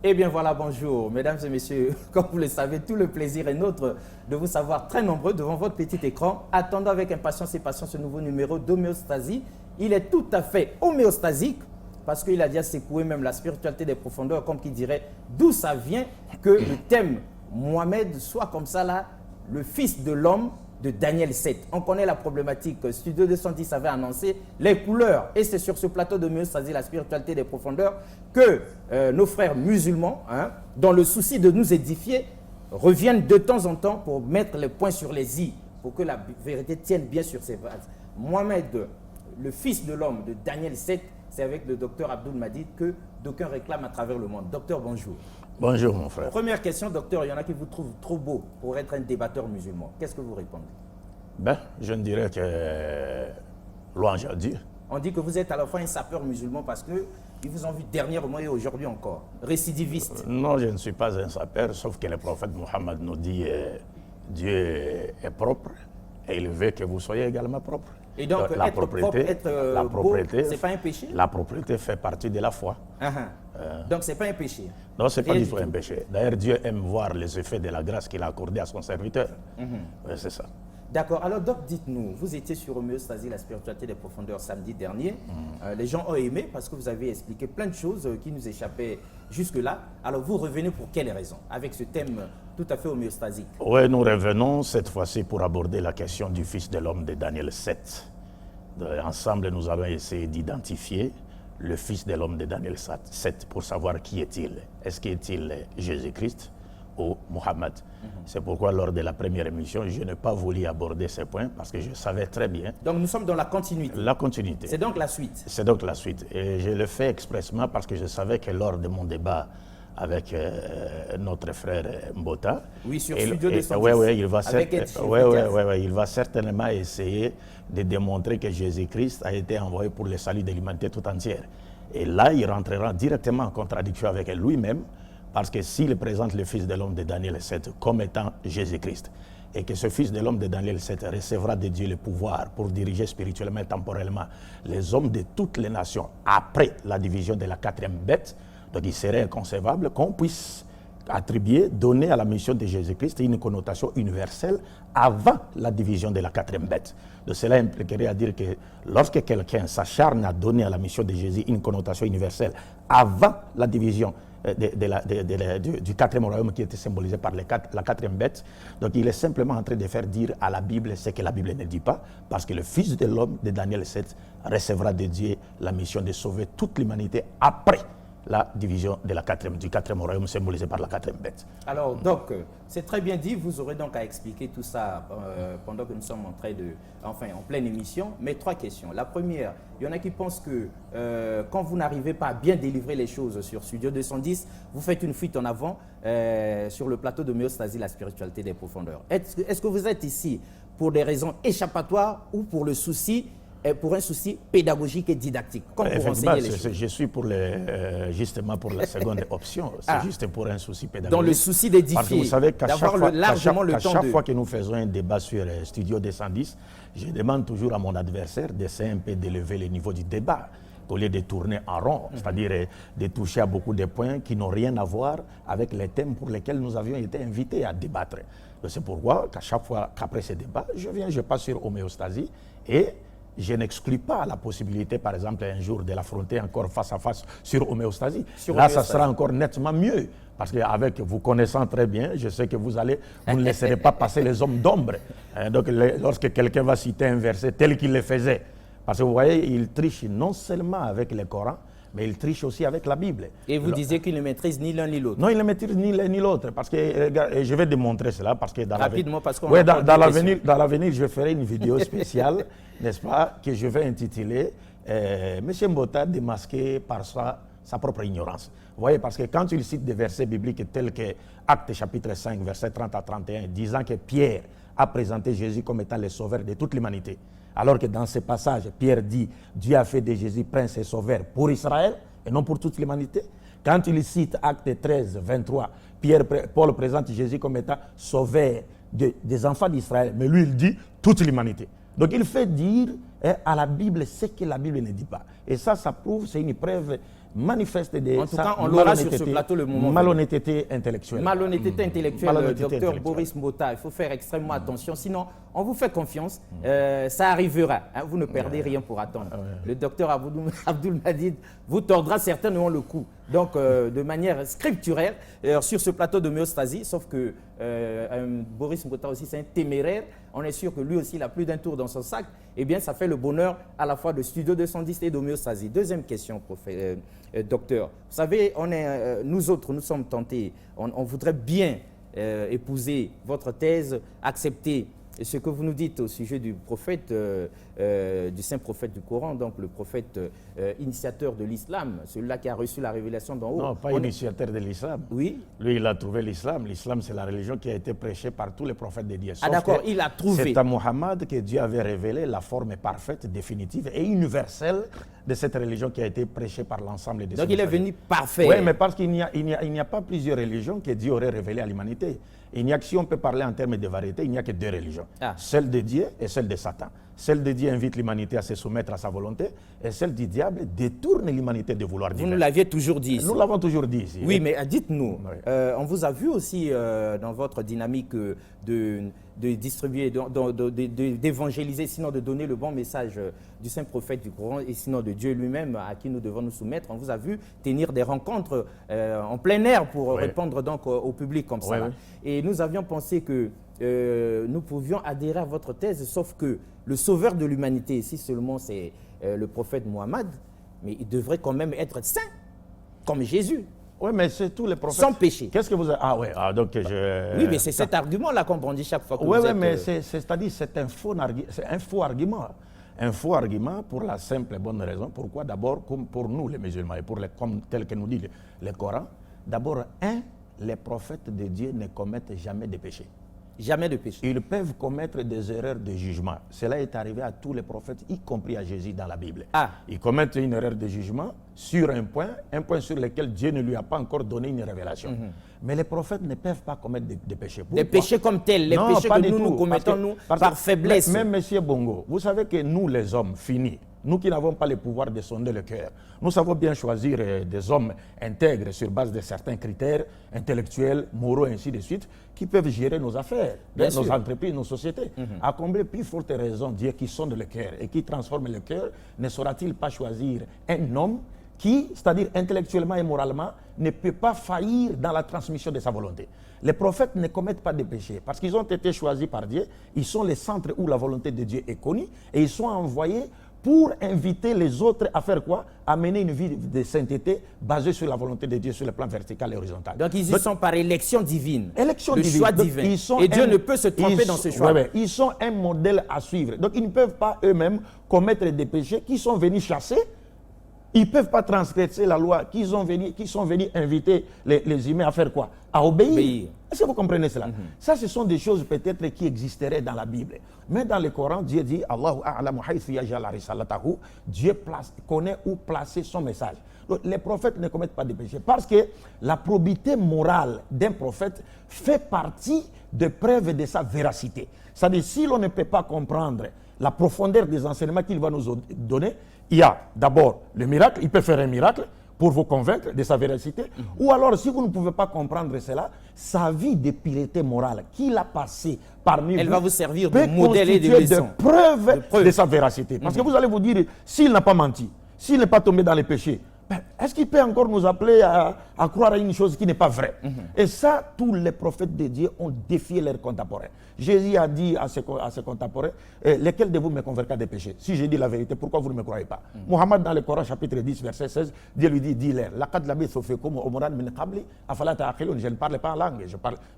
Eh bien voilà, bonjour, mesdames et messieurs. Comme vous le savez, tout le plaisir est nôtre de vous savoir très nombreux devant votre petit écran. Attendons avec impatience et patience ce nouveau numéro d'homéostasie. Il est tout à fait homéostasique parce qu'il a déjà secoué même la spiritualité des profondeurs, comme qui dirait d'où ça vient que le thème Mohamed soit comme ça là, le fils de l'homme de Daniel 7. On connaît la problématique. Studio 210 avait annoncé les couleurs. Et c'est sur ce plateau de homéostasie, la spiritualité des profondeurs, que nos frères musulmans, dans le souci de nous édifier, reviennent de temps en temps pour mettre les points sur les i, pour que la vérité tienne bien sur ses bases. Mohamed, le fils de l'homme de Daniel 7, c'est avec le docteur Abdul Madid que d'aucuns réclament à travers le monde. Docteur, bonjour. Bonjour mon frère. Première question, docteur, il y en a qui vous trouvent trop beau pour être un débatteur musulman. Qu'est-ce que vous répondez? Je ne dirais que louange à Dieu. On dit que vous êtes à la fois un sapeur musulman parce qu'ils vous ont vu dernièrement et aujourd'hui encore. Récidiviste. Non, je ne suis pas un sapeur, sauf que le prophète Mohammed nous dit Dieu est propre et il veut que vous soyez également propre. Et donc, la être propriété, propre, ce n'est pas un péché? La propriété fait partie de la foi. Donc, ce n'est pas un péché? Non, ce n'est pas du tout un péché. D'ailleurs, Dieu aime voir les effets de la grâce qu'il a accordée à son serviteur. C'est ça. D'accord. Alors, Doc, dites-nous, vous étiez sur homéostasie, la spiritualité des profondeurs, samedi dernier. Les gens ont aimé parce que vous avez expliqué plein de choses qui nous échappaient jusque-là. Alors, vous revenez pour quelles raisons avec ce thème tout à fait homéostasique? Oui, nous revenons cette fois-ci pour aborder la question du Fils de l'homme de Daniel 7. Ensemble, nous allons essayer d'identifier le Fils de l'homme de Daniel 7 pour savoir qui est-il. Est-ce qu'il est Jésus-Christ ou Mohammed? C'est pourquoi lors de la première émission, je n'ai pas voulu aborder ces points parce que je savais très bien. Donc nous sommes dans la continuité. La continuité. C'est donc la suite. C'est donc la suite. Et je le fais expressément parce que je savais que lors de mon débat avec notre frère Mbota, oui, sur Studio 210, il va certainement essayer de démontrer que Jésus-Christ a été envoyé pour le salut de l'humanité tout entière. Et là, il rentrera directement en contradiction avec lui-même, parce que s'il présente le Fils de l'homme de Daniel 7 comme étant Jésus-Christ, et que ce Fils de l'homme de Daniel 7 recevra de Dieu le pouvoir pour diriger spirituellement et temporellement les hommes de toutes les nations après la division de la quatrième bête, donc il serait inconcevable qu'on puisse attribuer, donner à la mission de Jésus-Christ une connotation universelle avant la division de la quatrième bête. Donc cela impliquerait à dire que lorsque quelqu'un s'acharne à donner à la mission de Jésus une connotation universelle avant la division du quatrième royaume qui était symbolisé par la quatrième bête, donc il est simplement en train de faire dire à la Bible ce que la Bible ne dit pas, parce que le Fils de l'homme de Daniel 7 recevra de Dieu la mission de sauver toute l'humanité après la division du quatrième royaume symbolisé par la quatrième bête. Alors, donc, c'est très bien dit. Vous aurez donc à expliquer tout ça pendant que nous sommes en pleine émission. Mais 3 questions. La première, il y en a qui pensent que quand vous n'arrivez pas à bien délivrer les choses sur Studio 210, vous faites une fuite en avant sur le plateau de homéostasie, la spiritualité des profondeurs. Est-ce que vous êtes ici pour des raisons échappatoires ou pour un souci pédagogique et didactique, comme pour enseigner les choses? Je suis justement pour la seconde option. C'est juste pour un souci pédagogique. Dans le souci d'édifier, parce que vous savez qu'à chaque fois que nous faisons un débat sur Studio 210, je demande toujours à mon adversaire d'essayer un peu d'élever le niveau du débat, au lieu de tourner en rond, c'est-à-dire de toucher à beaucoup de points qui n'ont rien à voir avec les thèmes pour lesquels nous avions été invités à débattre. C'est pourquoi qu'à chaque fois qu'après ce débat, je passe sur homéostasie et je n'exclus pas la possibilité, par exemple, un jour de l'affronter encore face à face sur homéostasie. Ça sera encore nettement mieux. Parce qu'avec vous connaissant très bien, je sais que vous ne laisserez pas passer les hommes d'ombre. Donc, lorsque quelqu'un va citer un verset tel qu'il le faisait, parce que vous voyez, il triche non seulement avec le Coran, mais il triche aussi avec la Bible. Et vous disiez qu'il ne maîtrise ni l'un ni l'autre? Non, il ne maîtrise ni l'un ni l'autre. Parce que, je vais démontrer cela. Parce que dans l'avenir, je ferai une vidéo spéciale, n'est-ce pas, que je vais intituler M. Mbota démasqué par sa propre ignorance. Vous voyez, parce que quand il cite des versets bibliques tels que Actes chapitre 5, versets 30 à 31, disant que Pierre a présenté Jésus comme étant le sauveur de toute l'humanité, alors que dans ce passage, Pierre dit « Dieu a fait de Jésus prince et sauveur pour Israël et non pour toute l'humanité ». Quand il cite Actes 13, 23, Paul présente Jésus comme étant sauveur des enfants d'Israël, mais lui il dit toute l'humanité. Donc il fait dire à la Bible ce que la Bible ne dit pas. Et ça prouve, c'est une preuve manifeste de en tout cas, on l'aura sur ce plateau le moment malhonnêteté intellectuelle. Malhonnêteté intellectuelle, docteur Boris Mbota. Il faut faire extrêmement attention, sinon on vous fait confiance, ça arrivera. Hein, vous ne perdez rien pour attendre. Le docteur Abdoul Madid vous tordra certainement le cou. Donc, de manière scripturaire, sur ce plateau d'homéostasie, sauf que Boris Mbota aussi, c'est un téméraire. On est sûr que lui aussi, il a plus d'un tour dans son sac. Eh bien, ça fait le bonheur à la fois de Studio 210 et d'homéostasie. Deuxième question, docteur. Vous savez, nous autres, nous sommes tentés. On voudrait bien épouser votre thèse, accepter ce que vous nous dites au sujet du prophète, du saint prophète du Coran, donc le prophète initiateur de l'islam, celui-là qui a reçu la révélation d'en haut. Non, pas initiateur de l'islam. Oui. Lui, il a trouvé l'islam. L'islam, c'est la religion qui a été prêchée par tous les prophètes de Dieu. Ah d'accord, il a trouvé. C'est à Mohammed que Dieu avait révélé la forme parfaite, définitive et universelle de cette religion qui a été prêchée par l'ensemble des. Donc il est venu parfait. Oui, mais parce qu'il n'y a pas plusieurs religions que Dieu aurait révélées à l'humanité. Il n'y a que, si on peut parler en termes de variété, il n'y a que deux religions. Celle de Dieu et celle de Satan. Celle de Dieu invite l'humanité à se soumettre à sa volonté et celle du diable détourne l'humanité de vouloir divin. Vous nous l'aviez toujours dit ici. Nous l'avons toujours dit ici. Oui, mais dites-nous, on vous a vu aussi dans votre dynamique de distribuer, d'évangéliser, sinon de donner le bon message du saint prophète du Coran et sinon de Dieu lui-même à qui nous devons nous soumettre. On vous a vu tenir des rencontres en plein air pour répondre donc au public comme ça. Et nous avions pensé que nous pouvions adhérer à votre thèse, sauf que le sauveur de l'humanité, si seulement c'est le prophète Mohammed, mais il devrait quand même être saint, comme Jésus. Oui, mais c'est tous les prophètes. Sans péché. Qu'est-ce que vous avez... Ah oui, donc Oui, mais c'est cet argument-là qu'on brandit chaque fois que vous êtes... Oui, mais c'est-à-dire c'est un faux argument. Un faux argument pour la simple et bonne raison. Pourquoi? D'abord, comme pour nous les musulmans, et comme tel que nous dit le Coran, d'abord, les prophètes de Dieu ne commettent jamais de péché. Jamais de péché. Ils peuvent commettre des erreurs de jugement. Cela est arrivé à tous les prophètes, y compris à Jésus dans la Bible. Ils commettent une erreur de jugement sur un point sur lequel Dieu ne lui a pas encore donné une révélation. Mais les prophètes ne peuvent pas commettre des péchés. Pourquoi? Des péchés comme tels, les péchés que nous commettons par faiblesse. Même M. Bongo, vous savez que nous les hommes finis, nous qui n'avons pas le pouvoir de sonder le cœur, nous savons bien choisir des hommes intègres sur base de certains critères intellectuels, moraux, et ainsi de suite, qui peuvent gérer nos affaires, nos entreprises, nos sociétés. À combler plus forte raison, Dieu qui sonde le cœur et qui transforme le cœur, ne saura-t-il pas choisir un homme qui, c'est-à-dire intellectuellement et moralement, ne peut pas faillir dans la transmission de sa volonté. Les prophètes ne commettent pas de péché parce qu'ils ont été choisis par Dieu, ils sont les centres où la volonté de Dieu est connue et ils sont envoyés pour inviter les autres à faire quoi? À mener une vie de sainteté basée sur la volonté de Dieu sur le plan vertical et horizontal. Donc ils y sont par élection divine. Élection le divine. Choix divin. Et Dieu ne peut se tromper dans ce choix. Ils sont un modèle à suivre. Donc ils ne peuvent pas eux-mêmes commettre des péchés qui sont venus chasser. Ils ne peuvent pas transgresser la loi qui sont venus inviter les humains à faire quoi? À obéir. Est-ce que vous comprenez cela? Ça, ce sont des choses peut-être qui existeraient dans la Bible. Mais dans le Coran, Dieu dit Allahu a'lamu haythu yaj'al risalatahu. Dieu connaît où placer son message. Donc, les prophètes ne commettent pas de péché parce que la probité morale d'un prophète fait partie des preuves de sa véracité. C'est-à-dire, si l'on ne peut pas comprendre la profondeur des enseignements qu'il va nous donner, il y a d'abord le miracle, il peut faire un miracle pour vous convaincre de sa véracité, ou alors si vous ne pouvez pas comprendre cela, sa vie de piété morale qu'il a passée parmi vous, elle va vous servir de modèle et de leçon. De preuve de sa véracité. Parce que vous allez vous dire, s'il n'a pas menti, s'il n'est pas tombé dans les péchés, est-ce qu'il peut encore nous appeler à croire à une chose qui n'est pas vraie? Et ça, tous les prophètes de Dieu ont défié leurs contemporains. Jésus a dit à ses contemporains, lesquels de vous me convertiront des péchés? Si je dis la vérité, pourquoi vous ne me croyez pas? Mohammed, dans le Coran, chapitre 10, verset 16, Dieu lui dit, dis-leur, je ne parle pas en langue,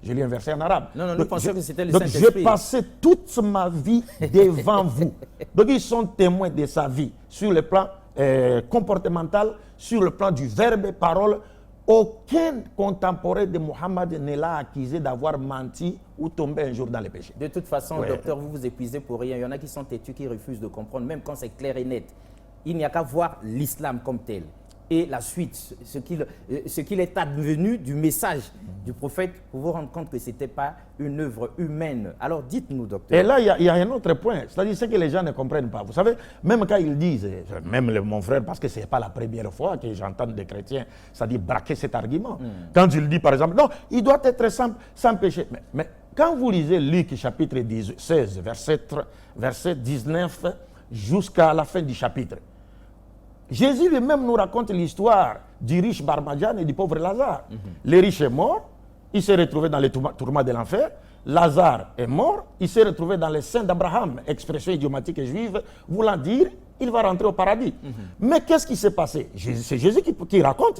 je lis un verset en arabe. Non, nous pensions que c'était le Saint-Esprit. Donc j'ai passé toute ma vie devant vous. Donc ils sont témoins de sa vie sur le plan comportemental, sur le plan du verbe, parole. Aucun contemporain de Mohammed ne l'a accusé d'avoir menti ou tombé un jour dans les péchés. De toute façon, docteur, vous vous épuisez pour rien. Il y en a qui sont têtus, qui refusent de comprendre, même quand c'est clair et net. Il n'y a qu'à voir l'islam comme tel. Et la suite, ce qu'il est advenu du message du prophète pour vous rendre compte que ce n'était pas une œuvre humaine. Alors dites-nous, docteur. Et là, il y a un autre point, c'est-à-dire ce que les gens ne comprennent pas. Vous savez, même quand ils disent, même mon frère, parce que ce n'est pas la première fois que j'entends des chrétiens, c'est-à-dire braquer cet argument. Quand il dit, par exemple, non, il doit être sans péché. Mais quand vous lisez Luc chapitre 16, verset 19 jusqu'à la fin du chapitre, Jésus lui-même nous raconte l'histoire du riche Barbadian et du pauvre Lazare. Le riche est mort, il s'est retrouvé dans les tourments de l'enfer. Lazare est mort, il s'est retrouvé dans les seins d'Abraham, expression idiomatique et juive, voulant dire il va rentrer au paradis. Mais qu'est-ce qui s'est passé? C'est Jésus qui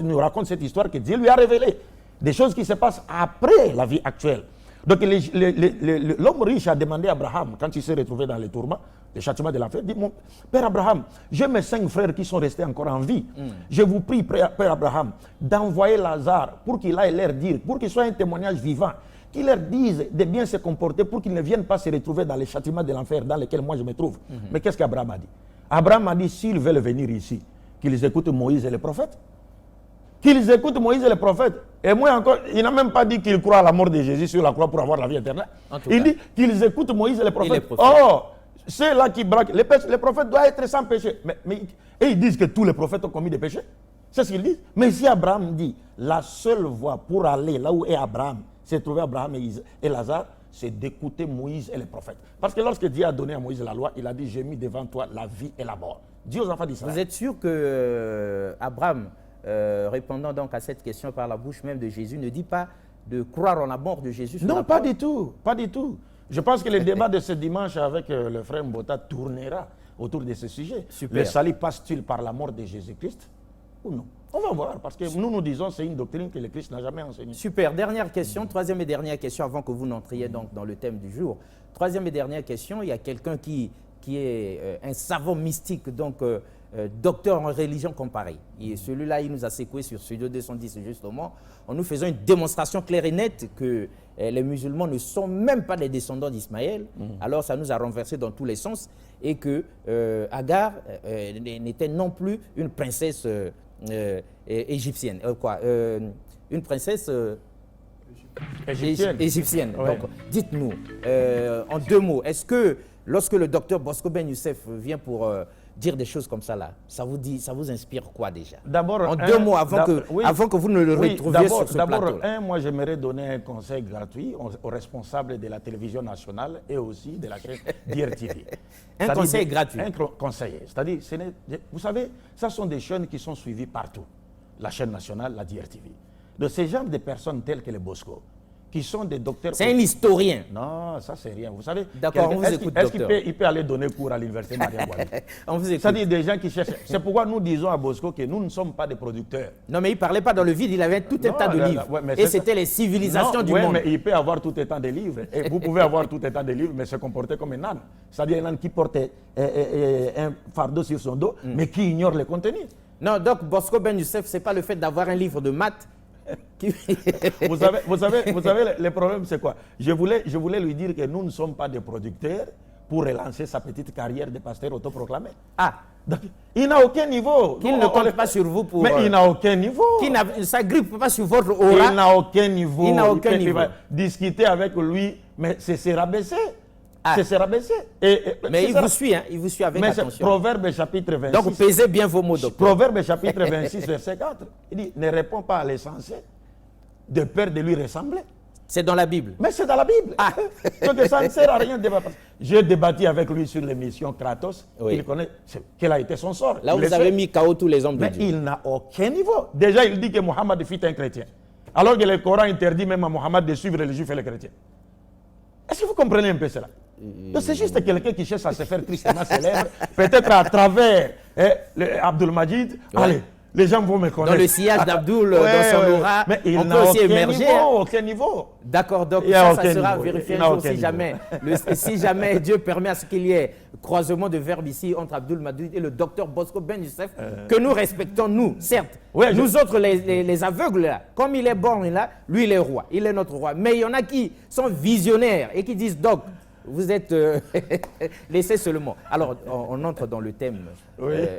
nous raconte cette histoire que Dieu lui a révélée. Des choses qui se passent après la vie actuelle. Donc l'homme riche a demandé à Abraham, quand il s'est retrouvé dans les tourments, les châtiments de l'enfer, dit, mon Père Abraham, j'ai mes 5 frères qui sont restés encore en vie. Je vous prie, Père Abraham, d'envoyer Lazare pour qu'il aille leur dire, pour qu'il soit un témoignage vivant, qu'il leur dise de bien se comporter pour qu'ils ne viennent pas se retrouver dans les châtiments de l'enfer dans lesquels moi je me trouve. Mais qu'est-ce qu'Abraham a dit? Abraham a dit, s'ils veulent venir ici, qu'ils écoutent Moïse et les prophètes. Qu'ils écoutent Moïse et les prophètes. Et moi encore, il n'a même pas dit qu'il croit à la mort de Jésus sur la croix pour avoir la vie éternelle. Il dit qu'ils écoutent Moïse et les prophètes. Oh, c'est là qui braquent. Les prophètes doivent être sans péché. Et ils disent que tous les prophètes ont commis des péchés. C'est ce qu'ils disent. Mais si Abraham dit, la seule voie pour aller là où est Abraham, c'est trouver Abraham et Lazare, c'est d'écouter Moïse et les prophètes. Parce que lorsque Dieu a donné à Moïse la loi, il a dit, j'ai mis devant toi la vie et la mort. Dieu aux enfants d'Israël. Vous êtes sûr que Abraham, répondant donc à cette question par la bouche même de Jésus, ne dit pas de croire en la mort de Jésus sur Non, la pas croix? du tout, pas du tout. Je pense que le débat de ce dimanche avec le frère Mbota tournera autour de ce sujet. Super. Le salut passe-t-il par la mort de Jésus-Christ ou non? On va voir, parce que nous disons que c'est une doctrine que le Christ n'a jamais enseignée. Super. Dernière question, troisième et dernière question avant que vous n'entriez donc dans le thème du jour. Troisième et dernière question, il y a quelqu'un qui est un savant mystique, donc docteur en religion comparée. Et celui-là, il nous a secoué sur Studio 210 justement, en nous faisant une démonstration claire et nette que les musulmans ne sont même pas des descendants d'Ismaël. Alors ça nous a renversé dans tous les sens et que Agar n'était non plus une princesse égyptienne. Une princesse égyptienne. Ouais. Donc, dites-nous, en 2 mots, est-ce que lorsque le docteur Bosco Ben Youssef vient pour dire des choses comme ça, là, ça vous inspire quoi déjà? D'abord, en 2 mots, avant que vous ne le retrouviez sur ce plateau. D'abord, moi, j'aimerais donner un conseil gratuit aux responsables de la télévision nationale et aussi de la chaîne DRTV. Un conseil gratuit. Un conseil. C'est-à-dire, vous savez, ça sont des chaînes qui sont suivies partout. La chaîne nationale, la DRTV. De ces genres de personnes telles que les Bosco, qui sont des docteurs... C'est un historien. Non, ça c'est rien. Vous savez, d'accord, on vous écoute, docteur. Est-ce qu'il peut aller donner cours à l'université Maria Wali? On vous écoute. C'est-à-dire des gens qui cherchent... C'est pourquoi nous disons à Bosco que nous ne sommes pas des producteurs. Non, mais il ne parlait pas dans le vide, il avait tout un tas de livres. Et c'était les civilisations du monde. Mais il peut avoir tout un tas de livres. Et vous pouvez avoir tout un tas de livres, mais se comporter comme un âne. C'est-à-dire un âne qui porte un fardeau sur son dos, mais qui ignore le contenu. Non, donc Bosco Ben Youssef, ce n'est pas le fait d'avoir un livre de maths. Vous savez, le problème c'est quoi? Je voulais lui dire que nous ne sommes pas des producteurs pour relancer sa petite carrière de pasteur autoproclamé. Ah, donc, il n'a aucun niveau. Qu'il ne compte pas sur vous pour... Mais il n'a aucun niveau. Ça ne grippe pas sur votre aura. Il n'a aucun niveau. Il n'a aucun niveau. Il va discuter avec lui, mais c'est se rabaisser. Ah. C'est se rabaisser. Mais il vous suit, hein, il vous suit avec attention. Proverbe chapitre 26. Donc pesez bien vos mots, docteur. Proverbe chapitre 26, verset 4. Il dit, ne réponds pas à l'essentiel de peur de lui ressembler. C'est dans la Bible. Mais c'est dans la Bible. Ah. Donc ça ne sert à rien de débattre. J'ai débattu avec lui sur l'émission Kratos. Oui. Il connaît quel a été son sort. Là, vous avez mis KO tous les hommes de Mais Dieu. il n'a aucun niveau. Déjà, il dit que Mohammed fut un chrétien. Alors que le Coran interdit même à Mohammed de suivre les juifs et les chrétiens. Est-ce que vous comprenez un peu cela? C'est juste quelqu'un qui cherche à se faire tristement célèbre, peut-être à travers Abdul Majid. Ouais. Allez, les gens vont me connaître. Dans le sillage d'Abdul, dans son aura, mais il on peut aussi émerger. Aucun niveau. D'accord, donc ça sera vérifié un jour si jamais Dieu permet à ce qu'il y ait croisement de verbes ici entre Abdul Majid et le docteur Bosco Ben Youssef, que nous respectons, nous, certes. Ouais, nous autres, les aveugles, là, comme il est born là, lui, il est roi, il est notre roi. Mais il y en a qui sont visionnaires et qui disent, Doc, Vous êtes laissez seulement. Alors, on entre dans le thème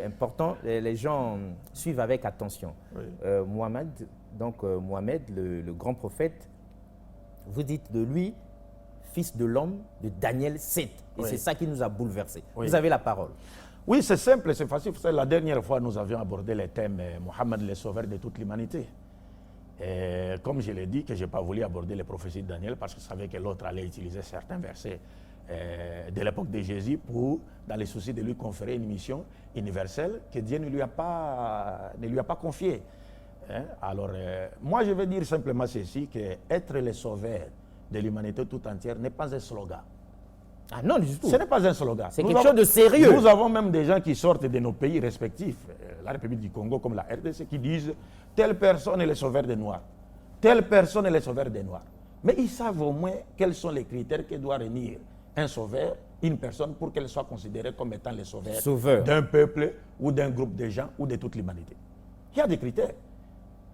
important. Les gens suivent avec attention. Oui. Mohammed, Mohammed, le grand prophète, vous dites de lui, fils de l'homme de Daniel 7. Et c'est ça qui nous a bouleversés. Oui. Vous avez la parole. Oui, c'est simple, c'est facile. La dernière fois, nous avions abordé le thème Mohammed, le sauveur de toute l'humanité. Et comme je l'ai dit, que je n'ai pas voulu aborder les prophéties de Daniel parce que je savais que l'autre allait utiliser certains versets de l'époque de Jésus pour, dans les soucis de lui conférer une mission universelle que Dieu ne lui a pas confiée. Hein? Alors, moi, je vais dire simplement ceci, que être le sauveur de l'humanité tout entière n'est pas un slogan. Ah non, du tout. Ce n'est pas un slogan. C'est quelque chose de sérieux. Nous avons même des gens qui sortent de nos pays respectifs, la République du Congo comme la RDC, qui disent telle personne est le sauveur des Noirs, telle personne est le sauveur des Noirs. Mais ils savent au moins quels sont les critères que doit réunir un sauveur, une personne, pour qu'elle soit considérée comme étant le sauveur d'un peuple ou d'un groupe de gens ou de toute l'humanité. Il y a des critères.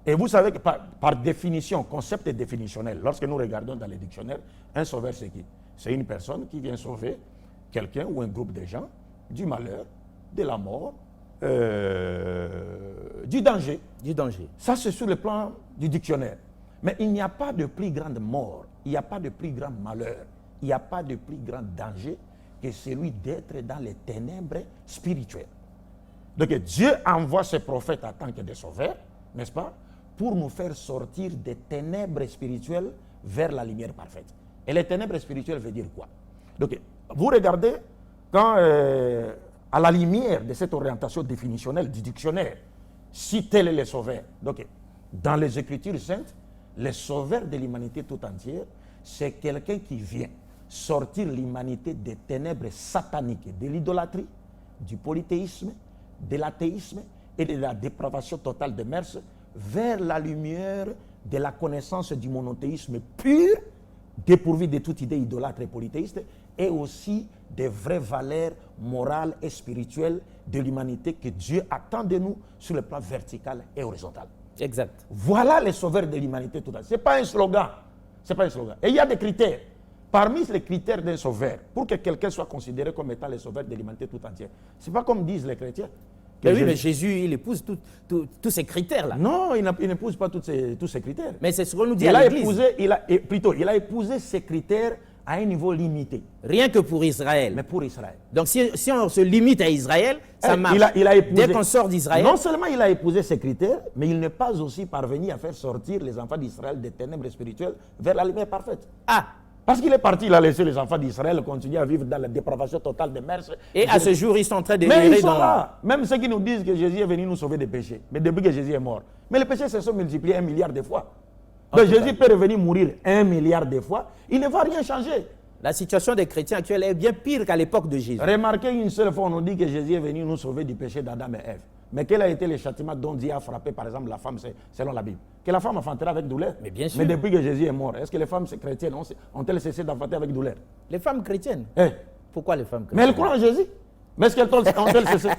Et vous savez que par définition, concept définitionnel, lorsque nous regardons dans les dictionnaires, un sauveur c'est qui? C'est une personne qui vient sauver quelqu'un ou un groupe de gens du malheur, de la mort, du danger. Du danger. Ça, c'est sur le plan du dictionnaire. Mais il n'y a pas de plus grande mort, il n'y a pas de plus grand malheur, il n'y a pas de plus grand danger que celui d'être dans les ténèbres spirituelles. Donc Dieu envoie ses prophètes en tant que des sauveurs, n'est-ce pas, pour nous faire sortir des ténèbres spirituelles vers la lumière parfaite. Et les ténèbres spirituelles veut dire quoi? Donc, vous regardez, quand, à la lumière de cette orientation définitionnelle du dictionnaire, si tel est le sauveur, donc, dans les Écritures saintes, le sauveur de l'humanité tout entière, c'est quelqu'un qui vient sortir l'humanité des ténèbres sataniques, de l'idolâtrie, du polythéisme, de l'athéisme et de la dépravation totale des mœurs vers la lumière de la connaissance du monothéisme pur, dépourvu de toute idée idolâtre et polythéiste, et aussi des vraies valeurs morales et spirituelles de l'humanité que Dieu attend de nous sur le plan vertical et horizontal. Exact. Voilà les sauveurs de l'humanité tout entière. Ce n'est pas un slogan. C'est pas un slogan. Et il y a des critères. Parmi les critères d'un sauveur, pour que quelqu'un soit considéré comme étant le sauveur de l'humanité tout entière, ce n'est pas comme disent les chrétiens. Mais Jésus, il épouse tous ces critères-là. Non, il n'épouse pas tous ces critères. Mais c'est ce qu'on nous dit à l'Église. Il a épousé ces critères à un niveau limité. Rien que pour Israël. Mais pour Israël. Donc si on se limite à Israël, ça marche. Dès qu'on sort d'Israël. Non seulement il a épousé ces critères, mais il n'est pas aussi parvenu à faire sortir les enfants d'Israël des ténèbres spirituelles vers la lumière parfaite. Ah! Parce qu'il est parti, il a laissé les enfants d'Israël continuer à vivre dans la dépravation totale des mœurs. Et à ce jour, ils sont en train de mais ils sont là. Même ceux qui nous disent que Jésus est venu nous sauver des péchés. Mais depuis que Jésus est mort. Mais les péchés se sont multipliés 1 milliard de fois. Donc Jésus peut revenir mourir 1 milliard de fois. Il ne va rien changer. La situation des chrétiens actuels est bien pire qu'à l'époque de Jésus. Remarquez une seule fois, on nous dit que Jésus est venu nous sauver du péché d'Adam et Ève. Mais quel a été le châtiment dont Dieu a frappé, par exemple, la femme, selon la Bible? Que la femme enfantera avec douleur. Mais bien sûr. Mais depuis que Jésus est mort, est-ce que les femmes chrétiennes ont-elles cessé d'enfanter avec douleur? Les femmes chrétiennes? Pourquoi les femmes chrétiennes? Mais elles croient en Jésus. Mais est-ce qu'elles ont-elles cessé?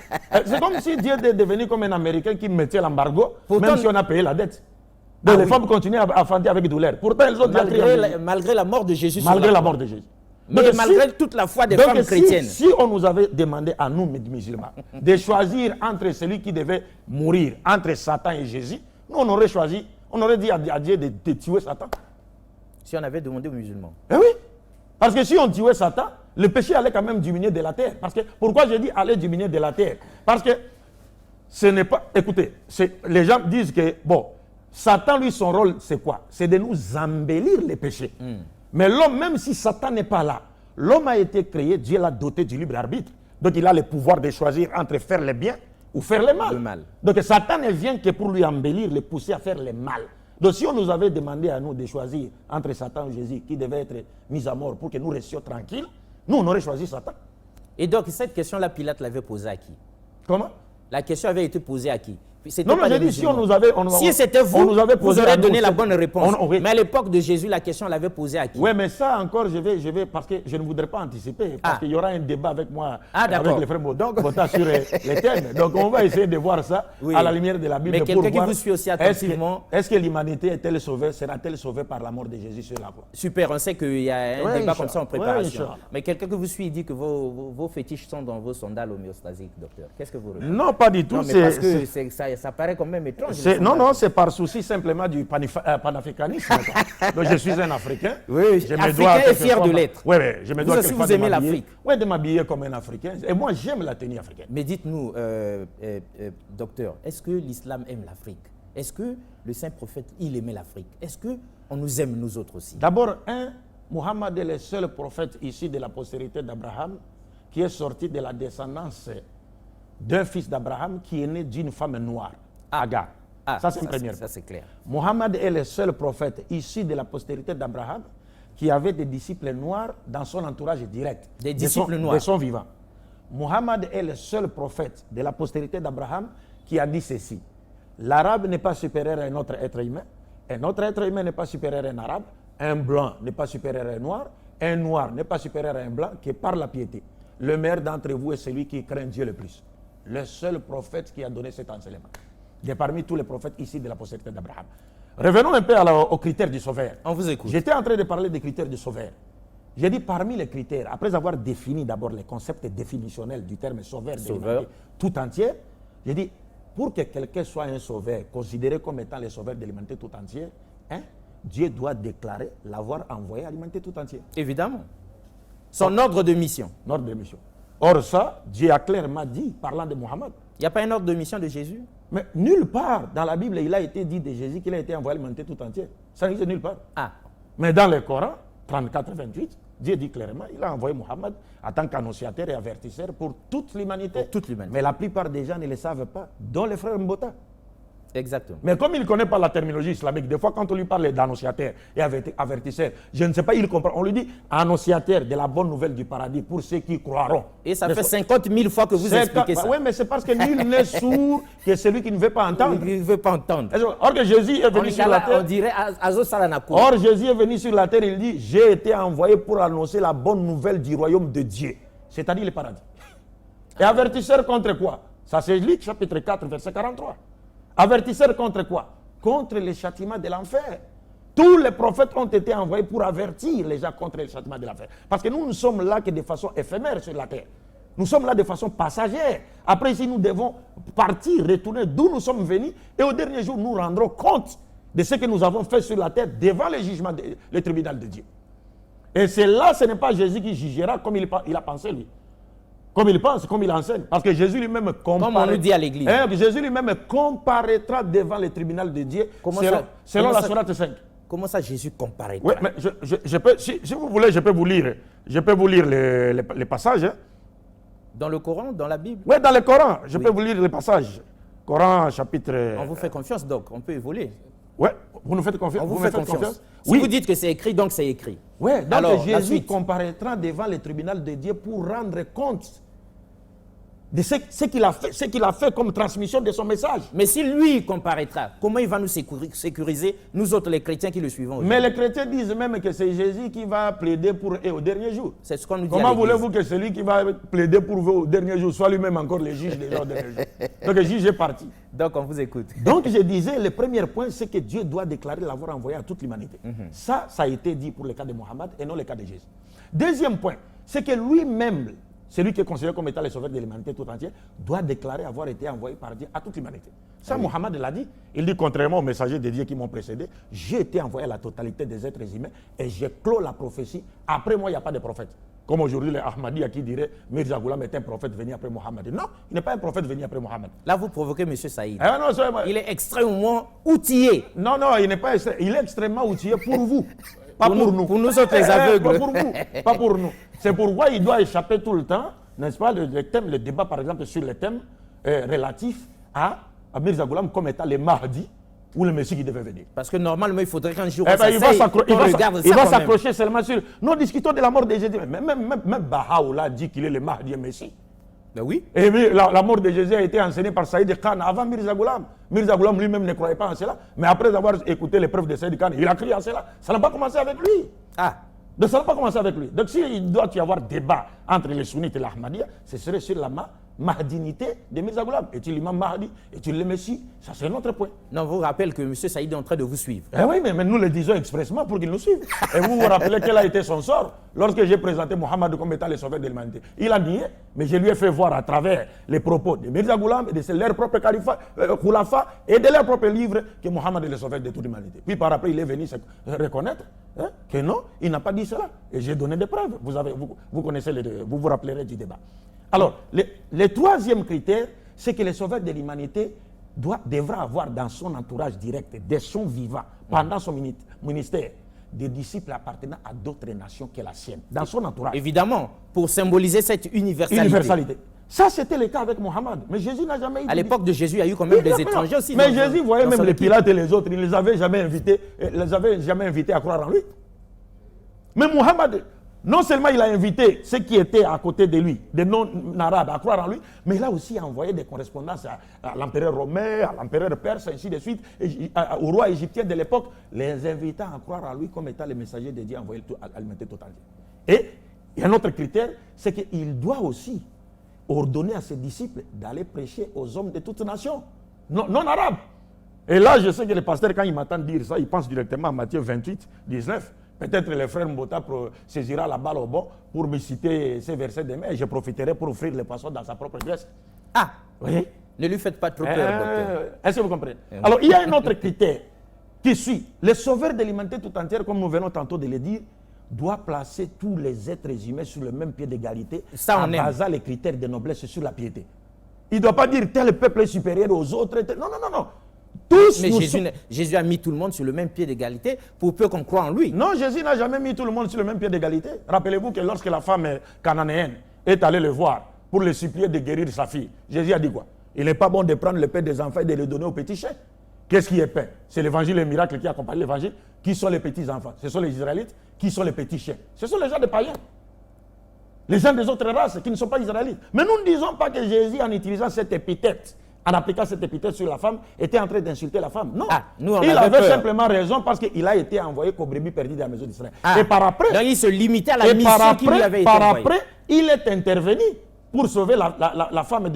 C'est comme si Dieu était devenu comme un Américain qui mettait l'embargo, même si on a payé la dette. Donc les femmes continuent à enfanter avec douleur. Pourtant, elles ont malgré la mort de Jésus. Malgré la mort de Jésus. Mais donc, malgré toute la foi des femmes chrétiennes. Si on nous avait demandé à nous, musulmans, de choisir entre celui qui devait mourir, entre Satan et Jésus, nous on aurait choisi, on aurait dit à Dieu de tuer Satan. Si on avait demandé aux musulmans. Eh oui. Parce que si on tuait Satan, le péché allait quand même diminuer de la terre. Parce que, pourquoi je dis aller diminuer de la terre? Parce que ce n'est pas... Écoutez, les gens disent que, bon, Satan, lui, son rôle, c'est quoi? C'est de nous embellir les péchés. Mais l'homme, même si Satan n'est pas là, l'homme a été créé, Dieu l'a doté du libre arbitre. Donc il a le pouvoir de choisir entre faire le bien ou faire le mal. Donc Satan ne vient que pour lui embellir, le pousser à faire le mal. Donc si on nous avait demandé à nous de choisir entre Satan et Jésus, qui devait être mis à mort pour que nous restions tranquilles, nous on aurait choisi Satan. Et donc cette question-là, Pilate l'avait posée à qui? Comment? La question avait été posée à qui? C'était Non, pas mais j'ai des dit, si on musulmans. nous avait... Si c'était vous, nous avait vous posé aurez à nous donné la cette- bonne réponse. Oui. Mais à l'époque de Jésus, la question, on l'avait posée à qui? Oui, mais ça encore, je vais, parce que je ne voudrais pas anticiper, parce qu'il y aura un débat avec moi, avec les frères Bota sur les thèmes. Donc on va essayer de voir ça à la lumière de la Bible. Mais quelqu'un qui vous suit aussi attentivement. Est-ce que l'humanité est-elle sauvée, sera-t-elle sauvée par la mort de Jésus sur la croix? Super, on sait qu'il y a un débat comme ça en préparation. Ouais, mais quelqu'un qui vous suit dit que vos fétiches sont dans vos sandales homéostasiques, docteur. Qu'est-ce que vous répondez? Non, pas du tout. Non, mais parce que ça paraît quand même étrange. Non, c'est par souci simplement du panafricanisme. Donc je suis un Africain. Oui, je me Africain dois et fier de l'être. Oui, je me dois Vous aussi, vous aimez l'Afrique. Oui, de m'habiller comme un Africain. Et moi, j'aime la tenue africaine. Mais dites-nous, docteur, est-ce que l'islam aime l'Afrique? Est-ce que le saint prophète, il aimait l'Afrique? Est-ce qu'on nous aime nous autres aussi? D'abord, Mohammed est le seul prophète issu de la postérité d'Abraham qui est sorti de la descendance d'un fils d'Abraham qui est né d'une femme noire, Agar. Ça, c'est une première. Ça, c'est clair. Mohammed est le seul prophète issu de la postérité d'Abraham qui avait des disciples noirs dans son entourage direct. Des disciples noirs. De son vivant. Mohammed est le seul prophète de la postérité d'Abraham qui a dit ceci. L'arabe n'est pas supérieur à un autre être humain. Un autre être humain n'est pas supérieur à un arabe. Un blanc n'est pas supérieur à un noir. Un noir n'est pas supérieur à un blanc que par la piété. Le meilleur d'entre vous est celui qui craint Dieu le plus. Le seul prophète qui a donné cet enseignement. De parmi tous les prophètes ici de la postérité d'Abraham. Revenons un peu aux critères du sauveur. On vous écoute. J'étais en train de parler des critères du sauveur. J'ai dit parmi les critères, après avoir défini d'abord les concepts définitionnels du terme sauveur de l'humanité tout entière, j'ai dit pour que quelqu'un soit un sauveur, considéré comme étant le sauveur de l'humanité tout entière, Dieu doit déclarer l'avoir envoyé à l'humanité tout entière. Évidemment. Son ordre de mission. Ordre de mission. Or ça, Dieu a clairement dit, parlant de Mohammed. Il n'y a pas un ordre de mission de Jésus? Mais nulle part dans la Bible, il a été dit de Jésus qu'il a été envoyé à l'humanité tout entière. Ça n'existe nulle part. Mais dans le Coran, 34-28, Dieu dit clairement, il a envoyé Mohammed en tant qu'annonciateur et avertisseur pour toute l'humanité. Mais la plupart des gens ne le savent pas, dont les frères Mbota. Exactement. Mais comme il ne connaît pas la terminologie islamique, des fois quand on lui parle d'annonciateur et avertisseur, je ne sais pas, il comprend. On lui dit annonciateur de la bonne nouvelle du paradis pour ceux qui croiront. Et ça fait 50 000 fois que vous expliquez ça. Oui, mais c'est parce que nul n'est sourd que celui qui ne veut pas entendre. Il ne veut pas entendre. Or que Jésus est venu sur la terre. On dirait Azo Salanako. Or Jésus est venu sur la terre, il dit, j'ai été envoyé pour annoncer la bonne nouvelle du royaume de Dieu, c'est-à-dire le paradis. Et avertisseur contre quoi? Ça c'est Luc chapitre 4, verset 43. Avertisseur contre quoi? Contre les châtiments de l'enfer. Tous les prophètes ont été envoyés pour avertir les gens contre les châtiments de l'enfer. Parce que nous ne sommes là que de façon éphémère sur la terre. Nous sommes là de façon passagère. Après, ici, nous devons partir, retourner d'où nous sommes venus. Et au dernier jour, nous rendrons compte de ce que nous avons fait sur la terre devant le jugement, le tribunal de Dieu. Et c'est là, ce n'est pas Jésus qui jugera comme il a pensé, lui. Comme il pense, comme il enseigne. Parce que Jésus lui-même comme on nous dit à l'église. Jésus lui-même comparaîtra devant le tribunal de Dieu selon la Sourate 5. Comment ça Jésus comparaîtra? Oui, mais je peux, si vous voulez, je peux vous lire les passages. Dans le Coran, dans la Bible? Oui, dans le Coran. Je peux vous lire les passages. Coran, chapitre... On vous fait confiance, donc. On peut évoluer. Oui, vous nous faites confiance. On vous fait confiance. Si oui. vous dites que c'est écrit, donc c'est écrit. Oui, donc alors, Jésus comparaîtra devant le tribunal de Dieu pour rendre compte de ce qu'il a fait comme transmission de son message. Mais si lui comparaîtra, comment il va nous sécuriser, nous autres les chrétiens qui le suivons? Mais les chrétiens disent même que c'est Jésus qui va plaider pour eux au dernier jour. C'est ce qu'on nous dit. Comment voulez-vous que celui qui va plaider pour vous au dernier jour soit lui-même encore le juge des gens au dernier jour? Donc le juge est parti. Donc on vous écoute. Donc je disais, le premier point, c'est que Dieu doit déclarer l'avoir envoyé à toute l'humanité. Ça a été dit pour le cas de Mohammed et non le cas de Jésus. Deuxième point, c'est que lui-même, celui qui est considéré comme étant le sauveur de l'humanité tout entière, doit déclarer avoir été envoyé par Dieu à toute l'humanité. Ça, Mohammed l'a dit. Il dit, contrairement aux messagers de Dieu qui m'ont précédé, j'ai été envoyé à la totalité des êtres humains et j'ai clos la prophétie. Après moi, il n'y a pas de prophète. Comme aujourd'hui, les Ahmadis qui diraient Mirza Ghulam est un prophète venu après Mohammed. Non, il n'est pas un prophète venu après Mohammed. Là, vous provoquez M. Saïd. Non, il est extrêmement outillé. Non, il n'est pas il est extrêmement outillé pour vous. Pas pour nous. Pour nous autres, les aveugles. Pas pour vous. Pas pour nous. C'est pourquoi il doit échapper tout le temps, n'est-ce pas, le débat par exemple sur les thèmes relatifs à Mirza Ghulam comme étant le Mahdi ou le Messie qui devait venir. Parce que normalement, il faudrait qu'un jour il va s'accrocher seulement sur... Nous discutons de la mort de Jésus. Même Bahá'u'lláh dit qu'il est le Mahdi et Messie. Ben oui. Et la mort de Jésus a été enseignée par Saïd Khan avant Mirza Ghulam. Mirza Ghulam lui-même ne croyait pas en cela. Mais après avoir écouté les preuves de Saïd Khan, il a cru en cela. Ça n'a pas commencé avec lui. Ah. Donc ça n'a pas commencé avec lui. Donc s'il doit y avoir débat entre les sunnites et l'Ahmadiyya, ce serait sur la mahdinité de Mirza Ghulam. Est-il l'imam Mahdi? Est-il le Messie? Ça c'est notre point. Non, vous rappelle que M. Saïd est en train de vous suivre. Eh oui, mais nous le disons expressement pour qu'il nous suive. Et vous vous rappelez quel a été son sort lorsque j'ai présenté Mohammed comme étant le sauveur de l'humanité. Il a nié, mais je lui ai fait voir à travers les propos de Mirza Ghulam et de leur propre Khulafa et de leur propre livre que Mohammed est le sauveur de toute l'humanité. Puis par après, il est venu se reconnaître que non, il n'a pas dit cela. Et j'ai donné des preuves. Vous connaissez, vous vous rappellerez du débat. Alors, le troisième critère, c'est que le sauveur de l'humanité devra avoir dans son entourage direct, dès son vivant, pendant son ministère, des disciples appartenant à d'autres nations que la sienne, dans son entourage. Évidemment, pour symboliser cette universalité. Ça, c'était le cas avec Mohammed. Mais Jésus n'a jamais été. À l'époque de Jésus, il y a eu quand même des étrangers aussi. Mais Jésus voyait même les Pilates et les autres, il ne les avait jamais invités à croire en lui. Mais Mohammed, non seulement il a invité ceux qui étaient à côté de lui, des non-arabes, à croire en lui, mais il a aussi envoyé des correspondances à l'empereur romain, à l'empereur perse, ainsi de suite, au roi égyptien de l'époque, les invitant à croire en lui comme étant le messager de Dieu envoyé à l'humanité tout entière. Et il y a un autre critère, c'est qu'il doit aussi ordonner à ses disciples d'aller prêcher aux hommes de toute nation, non arabes. Et là, je sais que les pasteurs, quand ils m'entendent dire ça, ils pensent directement à Matthieu 28, 19. Peut-être le frère Mbota saisira la balle au bon pour me citer ces versets demain et je profiterai pour offrir les poissons dans sa propre graisse. Ah, oui. Ne lui faites pas trop peur, docteur. Est-ce que vous comprenez? Alors, il y a un autre critère qui suit. Le sauveur de l'humanité tout entière, comme nous venons tantôt de le dire, doit placer tous les êtres humains sur le même pied d'égalité en basant les critères de noblesse sur la piété. Il ne doit pas dire tel peuple est supérieur aux autres. Non. Tous mais Jésus a mis tout le monde sur le même pied d'égalité pour peu qu'on croit en lui. Non, Jésus n'a jamais mis tout le monde sur le même pied d'égalité. Rappelez-vous que lorsque la femme cananéenne est allée le voir pour le supplier de guérir sa fille, Jésus a dit quoi? Il n'est pas bon de prendre le pain des enfants et de le donner aux petits chiens. Qu'est-ce qui est pain? C'est l'évangile, le miracle qui accompagne l'évangile. Qui sont les petits enfants? Ce sont les Israélites. Qui sont les petits chiens? Ce sont les gens des païens. Les gens des autres races qui ne sont pas israélites. Mais nous ne disons pas que Jésus, en utilisant cette épithète, en appliquant cette épithète sur la femme, était en train d'insulter la femme. Non. Il avait simplement raison parce qu'il a été envoyé comme brebis perdu de la maison d'Israël. Et par après, donc il se limitait à la mission qui lui avait été envoyée. Par après, il est intervenu pour sauver la femme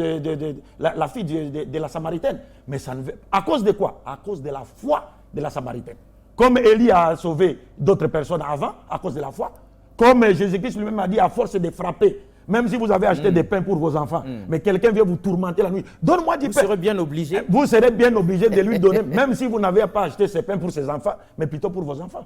la fille de la Samaritaine. Mais ça ne veut, à cause de quoi? À cause de la foi de la Samaritaine. Comme Élie a sauvé d'autres personnes avant, à cause de la foi. Comme Jésus-Christ lui-même a dit, à force de frapper, même si vous avez acheté des pains pour vos enfants, mais quelqu'un vient vous tourmenter la nuit, donne-moi du pain. Vous serez bien obligé. Vous serez bien obligé de lui donner, même si vous n'avez pas acheté ces pains pour ses enfants, mais plutôt pour vos enfants.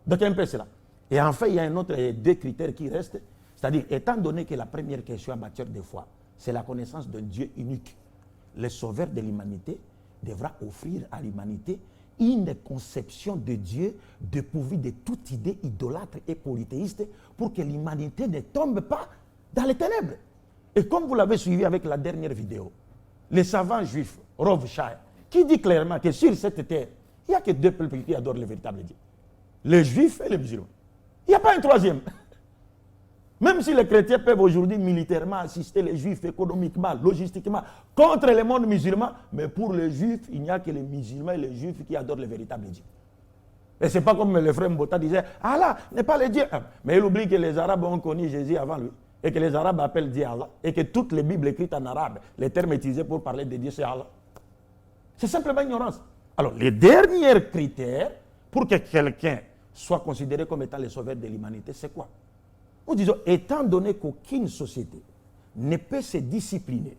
Donc un peu cela. Et enfin, il y a un autre deux critères qui restent. C'est-à-dire, étant donné que la première question en matière de foi, c'est la connaissance d'un Dieu unique, le sauveur de l'humanité devra offrir à l'humanité une conception de Dieu dépourvue de toute idée idolâtre et polythéiste pour que l'humanité ne tombe pas dans les ténèbres. Et comme vous l'avez suivi avec la dernière vidéo, le savant juif Rav Shai, qui dit clairement que sur cette terre, il n'y a que deux peuples qui adorent le véritable Dieu. Les juifs et les musulmans. Il n'y a pas un troisième. Même si les chrétiens peuvent aujourd'hui militairement assister les juifs économiquement, logistiquement, contre le monde musulman, mais pour les juifs, il n'y a que les musulmans et les juifs qui adorent le véritable Dieu. Et ce n'est pas comme le frère Mbota disait, Allah n'est pas le Dieu. Mais il oublie que les Arabes ont connu Jésus avant lui, et que les Arabes appellent Dieu Allah, et que toutes les Bibles écrites en arabe, les termes utilisés pour parler de Dieu, c'est Allah. C'est simplement ignorance. Alors, les derniers critères pour que quelqu'un soit considéré comme étant le sauveur de l'humanité, c'est quoi? Nous disons, étant donné qu'aucune société ne peut se discipliner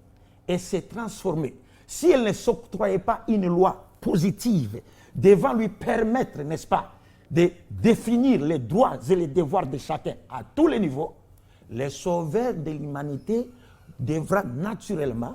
et se transformer si elle ne s'octroyait pas une loi positive devant lui permettre, n'est-ce pas, de définir les droits et les devoirs de chacun à tous les niveaux, le sauveur de l'humanité devra naturellement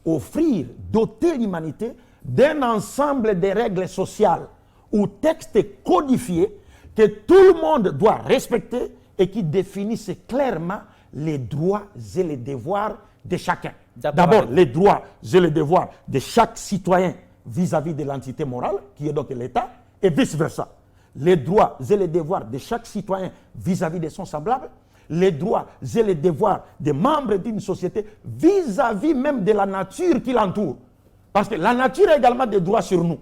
offrir, doter l'humanité d'un ensemble de règles sociales ou textes codifiés que tout le monde doit respecter et qui définissent clairement les droits et les devoirs de chacun. D'abord, les droits et les devoirs de chaque citoyen vis-à-vis de l'entité morale, qui est donc l'État, et vice-versa. Les droits et les devoirs de chaque citoyen vis-à-vis de son semblable, les droits et les devoirs des membres d'une société vis-à-vis même de la nature qui l'entoure. Parce que la nature a également des droits sur nous.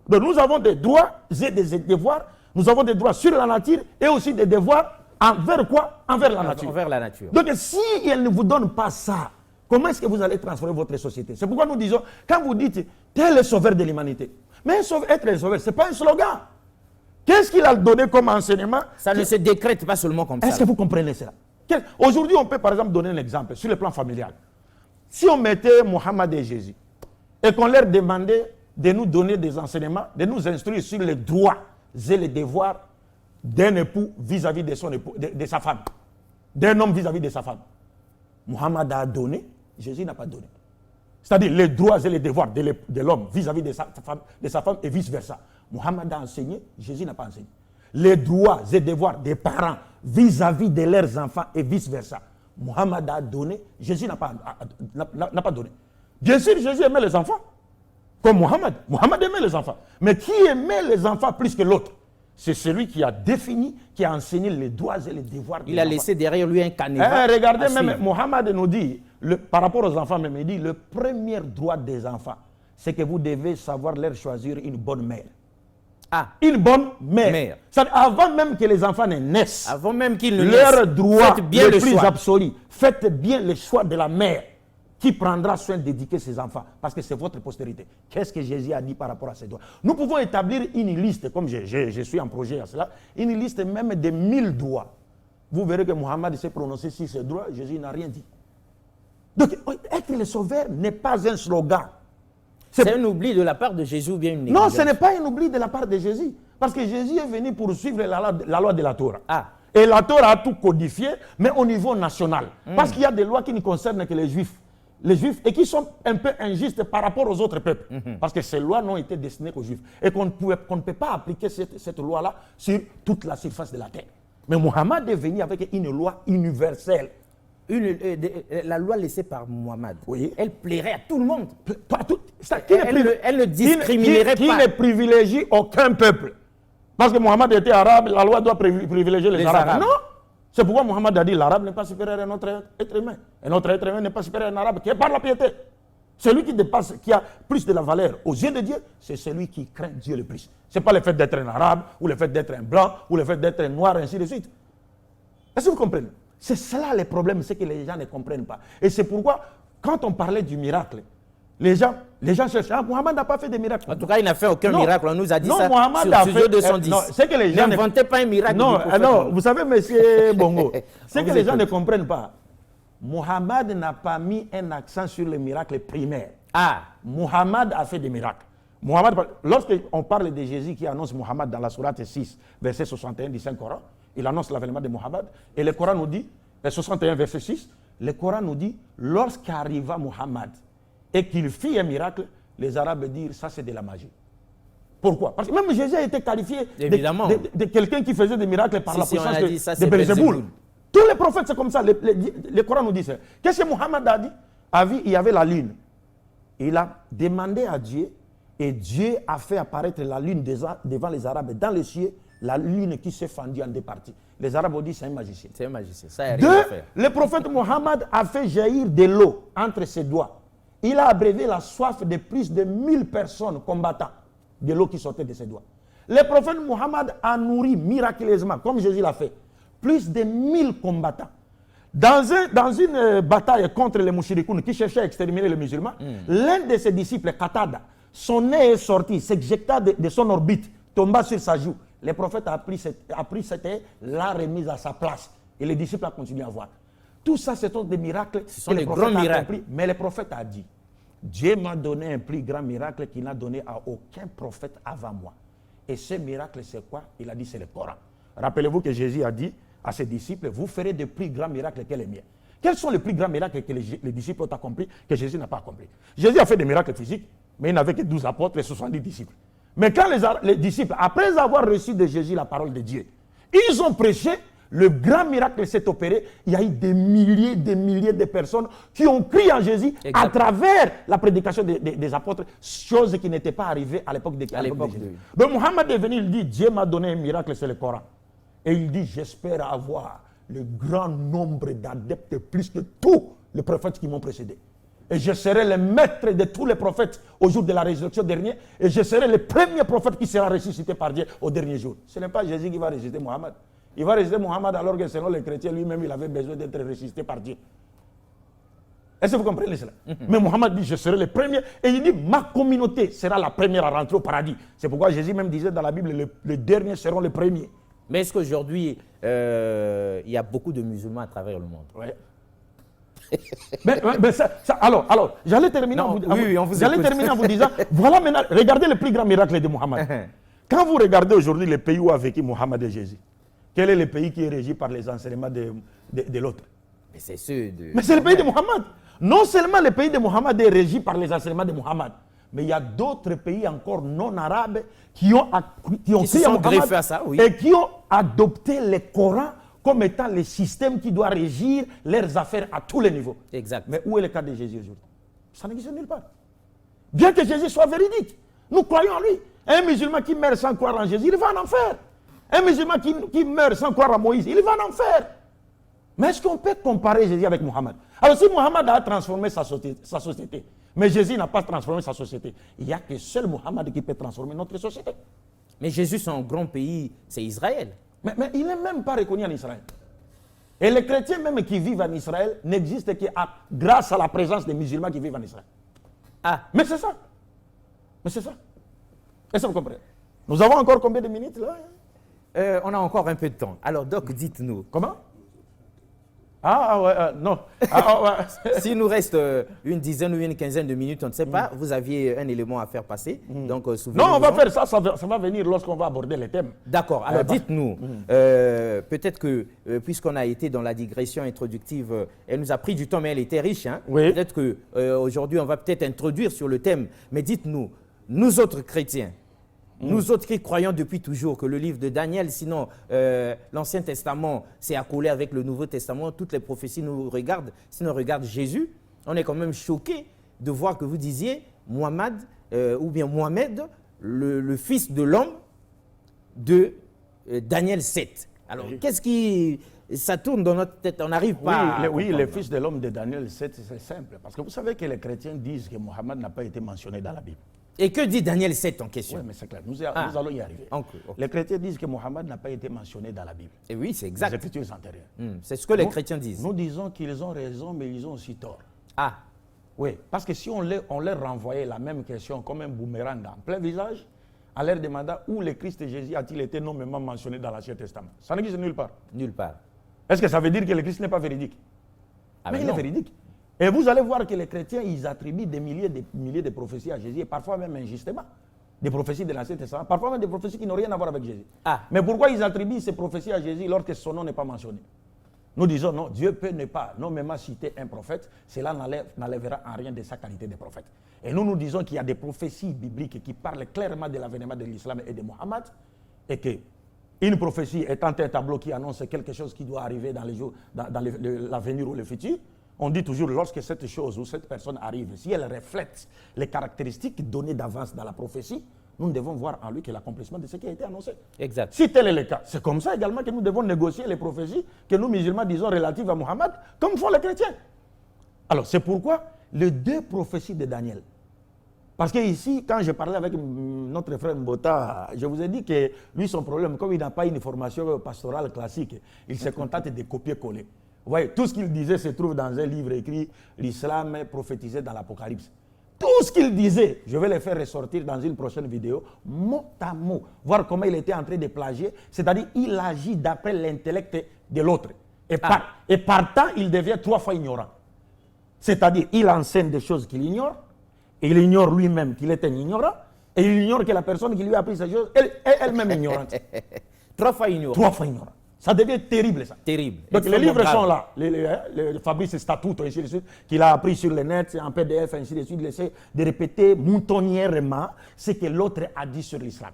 Donc nous avons des droits et des devoirs. Nous avons des droits sur la nature et aussi des devoirs envers quoi? Envers la nature. Envers la nature. Donc si elle ne vous donne pas ça, comment est-ce que vous allez transformer votre société? C'est pourquoi nous disons, quand vous dites tel est le sauveur de l'humanité, mais être le sauveur, ce n'est pas un slogan. Qu'est-ce qu'il a donné comme enseignement? Ça ne se décrète pas seulement comme ça. Est-ce que vous comprenez cela? Aujourd'hui, on peut par exemple donner un exemple sur le plan familial. Si on mettait Mohammed et Jésus et qu'on leur demandait de nous donner des enseignements, de nous instruire sur les droits et les devoirs d'un époux vis-à-vis de son époux, de sa femme, d'un homme vis-à-vis de sa femme. Mohammed a donné, Jésus n'a pas donné. C'est-à-dire les droits et les devoirs de l'homme vis-à-vis de sa femme et vice-versa. Mohammed a enseigné, Jésus n'a pas enseigné. Les droits et devoirs des parents vis-à-vis de leurs enfants et vice-versa. Mohammed a donné, Jésus n'a pas donné. Bien sûr, Jésus aimait les enfants, comme Mohammed. Mohammed aimait les enfants. Mais qui aimait les enfants plus que l'autre? C'est celui qui a défini, qui a enseigné les droits et les devoirs des enfants. Il a laissé derrière lui un canevas. Regardez, même Mohammed nous dit, par rapport aux enfants, même, il dit, le premier droit des enfants, c'est que vous devez savoir leur choisir une bonne mère. Ah. Une bonne mère. Avant même que les enfants ne naissent, avant même qu'ils ne leur droit bien le plus absolu, faites bien le choix de la mère qui prendra soin d'éduquer ses enfants, parce que c'est votre postérité. Qu'est-ce que Jésus a dit par rapport à ces droits? Nous pouvons établir une liste, comme je suis en projet à cela, une liste même de 1000 droits. Vous verrez que Mohammed s'est prononcé sur ces droits, Jésus n'a rien dit. Donc, être le sauveur n'est pas un slogan. C'est un oubli de la part de Jésus ou bien une négligence? Non, ce n'est pas un oubli de la part de Jésus. Parce que Jésus est venu pour suivre la loi de la Torah. Ah. Et la Torah a tout codifié, mais au niveau national. Parce qu'il y a des lois qui ne concernent que les Juifs. Les Juifs, et qui sont un peu injustes par rapport aux autres peuples. Parce que ces lois n'ont été destinées qu'aux Juifs. Et qu'on ne peut pas appliquer cette loi-là sur toute la surface de la terre. Mais Mohammed est venu avec une loi universelle. La loi laissée par Mohammed, oui, elle plairait à tout le monde. Elle ne discriminerait pas. Qui ne privilégie aucun peuple. Parce que Mohammed était arabe, la loi doit privilégier les Arabes. Non. C'est pourquoi Mohammed a dit l'arabe n'est pas supérieur à notre être humain. Et notre être humain n'est pas supérieur à un arabe qui est par la piété. Celui qui dépasse, qui a plus de la valeur aux yeux de Dieu, c'est celui qui craint Dieu le plus. Ce n'est pas le fait d'être un arabe, ou le fait d'être un blanc, ou le fait d'être un noir, ainsi de suite. Est-ce que vous comprenez? C'est cela le problème, c'est que les gens ne comprennent pas. Et c'est pourquoi, quand on parlait du miracle, les gens cherchent. Ah, Mohammed n'a pas fait de miracle. En tout cas, il n'a fait aucun miracle. On nous a dit ça Mohammed sur Studio 210. C'est que les gens n'inventez pas un miracle. Non, vous savez, monsieur Bongo, c'est que les gens ne comprennent pas. Mohammed n'a pas mis un accent sur le miracle primaire. Ah. Mohammed a fait des miracles. Lorsqu'on parle de Jésus qui annonce Mohammed dans la sourate 6, verset 61 du Saint-Coran, il annonce l'avènement de Mohammed. Et le Coran nous dit, 61 verset 6, le Coran nous dit, lorsqu'arriva Mohammed et qu'il fit un miracle, les Arabes disent, ça c'est de la magie. Pourquoi? Parce que même Jésus a été qualifié de quelqu'un qui faisait des miracles par la puissance de Belzéboul. Tous les prophètes, c'est comme ça. Le Coran nous dit ça. Qu'est-ce que Mohammed a dit? Il y avait la lune. Il a demandé à Dieu, et Dieu a fait apparaître la lune devant les Arabes. Dans les cieux, la lune qui s'est fendue en deux parties. Les Arabes ont dit, c'est un magicien. C'est un magicien. Ça a rien à faire. Le prophète Mohammed a fait jaillir de l'eau entre ses doigts. Il a abrévé la soif de plus de 1000 personnes combattant de l'eau qui sortait de ses doigts. Le prophète Mohammed a nourri miraculeusement, comme Jésus l'a fait, plus de 1000 combattants. Dans une bataille contre les mouchirikoun qui cherchaient à exterminer les musulmans, l'un de ses disciples, Qatada, son nez est sorti, s'éjecta de son orbite, tomba sur sa joue. Le prophète a pris cette haie, l'a remise à sa place. Et les disciples ont continué à voir. Tout ça, ce sont des miracles. Ce sont des grands miracles. Mais le prophète a dit, Dieu m'a donné un plus grand miracle qu'il n'a donné à aucun prophète avant moi. Et ce miracle, c'est quoi? Il a dit, c'est le Coran. Rappelez-vous que Jésus a dit à ses disciples, vous ferez de plus grands miracles que les miens. Quels sont les plus grands miracles que les disciples ont accomplis, que Jésus n'a pas accomplis? Jésus a fait des miracles physiques, mais il n'avait que 12 apôtres et 70 disciples. Mais quand les disciples, après avoir reçu de Jésus la parole de Dieu, ils ont prêché, le grand miracle s'est opéré. Il y a eu des milliers de personnes qui ont crié en Jésus à travers la prédication des apôtres, chose qui n'était pas arrivée à l'époque de Jésus. Donc Mohammed est venu, il dit, Dieu m'a donné un miracle, c'est le Coran. Et il dit, j'espère avoir le grand nombre d'adeptes plus que tous les prophètes qui m'ont précédé. Et je serai le maître de tous les prophètes au jour de la résurrection dernière. Et je serai le premier prophète qui sera ressuscité par Dieu au dernier jour. Ce n'est pas Jésus qui va ressusciter Mohammed. Il va ressusciter Mohammed alors que selon les chrétiens, lui-même, il avait besoin d'être ressuscité par Dieu. Est-ce que vous comprenez cela? Mais Mohammed dit, je serai le premier. Et il dit, ma communauté sera la première à rentrer au paradis. C'est pourquoi Jésus même disait dans la Bible, les derniers seront les premiers. Mais est-ce qu'aujourd'hui, il y a beaucoup de musulmans à travers le monde? Ouais. mais ça, alors, j'allais terminer, terminer en vous disant, voilà maintenant, regardez le plus grand miracle de Mohammed. Quand vous regardez aujourd'hui les pays où a vécu Mohammed et Jésus, quel est le pays qui est régi par les enseignements de l'autre? Mais c'est ceux de... Mais c'est le pays de Mohammed. Non seulement le pays de Mohammed est régi par les enseignements de Mohammed, mais il y a d'autres pays encore non arabes qui ont se sont greffés à ça, oui. Et qui ont adopté le Coran comme étant le système qui doit régir leurs affaires à tous les niveaux. Exact. Mais où est le cas de Jésus aujourd'hui? Ça n'existe nulle part. Bien que Jésus soit véridique, nous croyons en lui. Un musulman qui meurt sans croire en Jésus, il va en enfer. Un musulman qui meurt sans croire en Moïse, il va en enfer. Mais est-ce qu'on peut comparer Jésus avec Mohammed? Alors si Mohammed a transformé sa société, mais Jésus n'a pas transformé sa société, il n'y a que seul Mohammed qui peut transformer notre société. Mais Jésus, son grand pays, c'est Israël. Mais il n'est même pas reconnu en Israël. Et les chrétiens même qui vivent en Israël n'existent que grâce à la présence des musulmans qui vivent en Israël. Ah. Mais c'est ça. Est-ce que vous comprenez? Nous avons encore combien de minutes là? On a encore un peu de temps. Alors, Doc, dites-nous. Comment? Non. S'il nous reste une dizaine ou une quinzaine de minutes, on ne sait pas, vous aviez un élément à faire passer. Donc, souvenez-vous. Non, on va faire ça, ça va venir lorsqu'on va aborder les thèmes. D'accord, alors dites-nous, peut-être que, puisqu'on a été dans la digression introductive, elle nous a pris du temps, mais elle était riche. Hein? Oui. Peut-être qu'aujourd'hui, on va peut-être introduire sur le thème, mais dites-nous, nous autres chrétiens, nous autres qui croyons depuis toujours que le livre de Daniel, sinon l'Ancien Testament s'est accolé avec le Nouveau Testament, toutes les prophéties nous regardent, si on regarde Jésus, on est quand même choqué de voir que vous disiez Mohammed, le fils de l'homme de Daniel 7. Alors, qu'est-ce qui... Ça tourne dans notre tête, on n'arrive pas le fils de l'homme de Daniel 7, c'est simple. Parce que vous savez que les chrétiens disent que Mohammed n'a pas été mentionné dans la Bible. Et que dit Daniel 7 en question? Oui, mais c'est clair, nous allons y arriver. Okay. Les chrétiens disent que Mohammed n'a pas été mentionné dans la Bible. Et oui, c'est exact. Les Écritures antérieures. C'est ce que les chrétiens disent. Nous disons qu'ils ont raison, mais ils ont aussi tort. Ah. Oui, parce que si on leur renvoyait la même question comme un boomerang en plein visage, en leur demandant où le Christ Jésus a-t-il été nommément mentionné dans l'Ancien Testament. Ça n'existe nulle part. Nulle part. Est-ce que ça veut dire que le Christ n'est pas véridique? Mais il est véridique. Et vous allez voir que les chrétiens, ils attribuent des milliers de prophéties à Jésus, et parfois même injustement, des prophéties de l'Ancien Testament, parfois même des prophéties qui n'ont rien à voir avec Jésus. Ah. Mais pourquoi ils attribuent ces prophéties à Jésus lorsque son nom n'est pas mentionné? Nous disons non, Dieu peut ne pas nommément citer un prophète, cela n'enlèvera en rien de sa qualité de prophète. Et nous disons qu'il y a des prophéties bibliques qui parlent clairement de l'avènement de l'islam et de Mohammed, et que une prophétie étant un tableau qui annonce quelque chose qui doit arriver dans les jours, dans l'avenir ou le futur, on dit toujours, lorsque cette chose ou cette personne arrive, si elle reflète les caractéristiques données d'avance dans la prophétie, nous devons voir en lui que l'accomplissement de ce qui a été annoncé. Exact. Si tel est le cas, c'est comme ça également que nous devons négocier les prophéties que nous musulmans disons relatives à Mohammed, comme font les chrétiens. Alors c'est pourquoi les deux prophéties de Daniel. Parce que ici, quand je parlais avec notre frère Mbota, je vous ai dit que lui, son problème, comme il n'a pas une formation pastorale classique, il se contente de copier-coller. Vous voyez, tout ce qu'il disait se trouve dans un livre écrit « L'islam prophétisé dans l'Apocalypse ». Tout ce qu'il disait, je vais le faire ressortir dans une prochaine vidéo, mot à mot, voir comment il était en train de plagier, c'est-à-dire il agit d'après l'intellect de l'autre. Et partant, il devient 3 fois ignorant. C'est-à-dire, il enseigne des choses qu'il ignore, et il ignore lui-même qu'il est un ignorant, et il ignore que la personne qui lui a appris ces choses est elle-même ignorante. 3 fois ignorant. 3 fois ignorant. Ça devient terrible, ça. Terrible. Donc les livres sont là. Le Fabrice Statuto, ainsi de suite, qu'il a appris sur le net, en PDF, ainsi de suite. Il essaie de répéter moutonnièrement ce que l'autre a dit sur l'islam.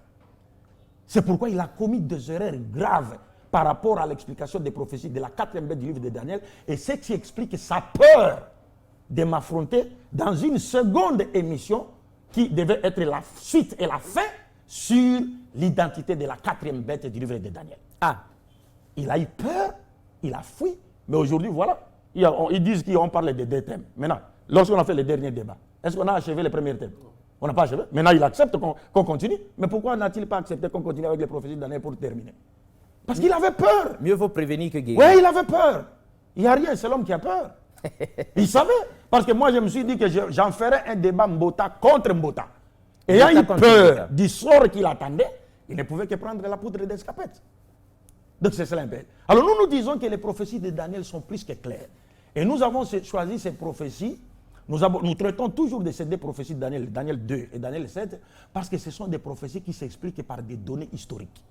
C'est pourquoi il a commis des erreurs graves par rapport à l'explication des prophéties de la 4e bête du livre de Daniel. Et ce qui explique sa peur de m'affronter dans une seconde émission qui devait être la suite et la fin sur l'identité de la 4e bête du livre de Daniel. Ah. Il a eu peur il a fui. Mais aujourd'hui, voilà, ils disent qu'on parle des deux thèmes. Maintenant, lorsqu'on a fait les derniers débats, est-ce qu'on a achevé les premiers thèmes? On n'a pas achevé. Maintenant, il accepte qu'on continue. Mais pourquoi n'a-t-il pas accepté qu'on continue avec les prophéties de Daniel pour terminer? Parce qu'il avait peur. Mieux vaut prévenir que guérir. Oui, il avait peur. Il n'y a rien, c'est l'homme qui a peur. Il savait. Parce que moi, je me suis dit que j'en ferais un débat Mbota contre Mbota. Et ayant eu peur du sort qu'il attendait, il ne pouvait que prendre la poudre d'escapette. Donc c'est cela un peu. Alors nous disons que les prophéties de Daniel sont plus que claires. Et nous avons choisi ces prophéties. Nous traitons toujours de ces deux prophéties de Daniel, Daniel 2 et Daniel 7, parce que ce sont des prophéties qui s'expliquent par des données historiques.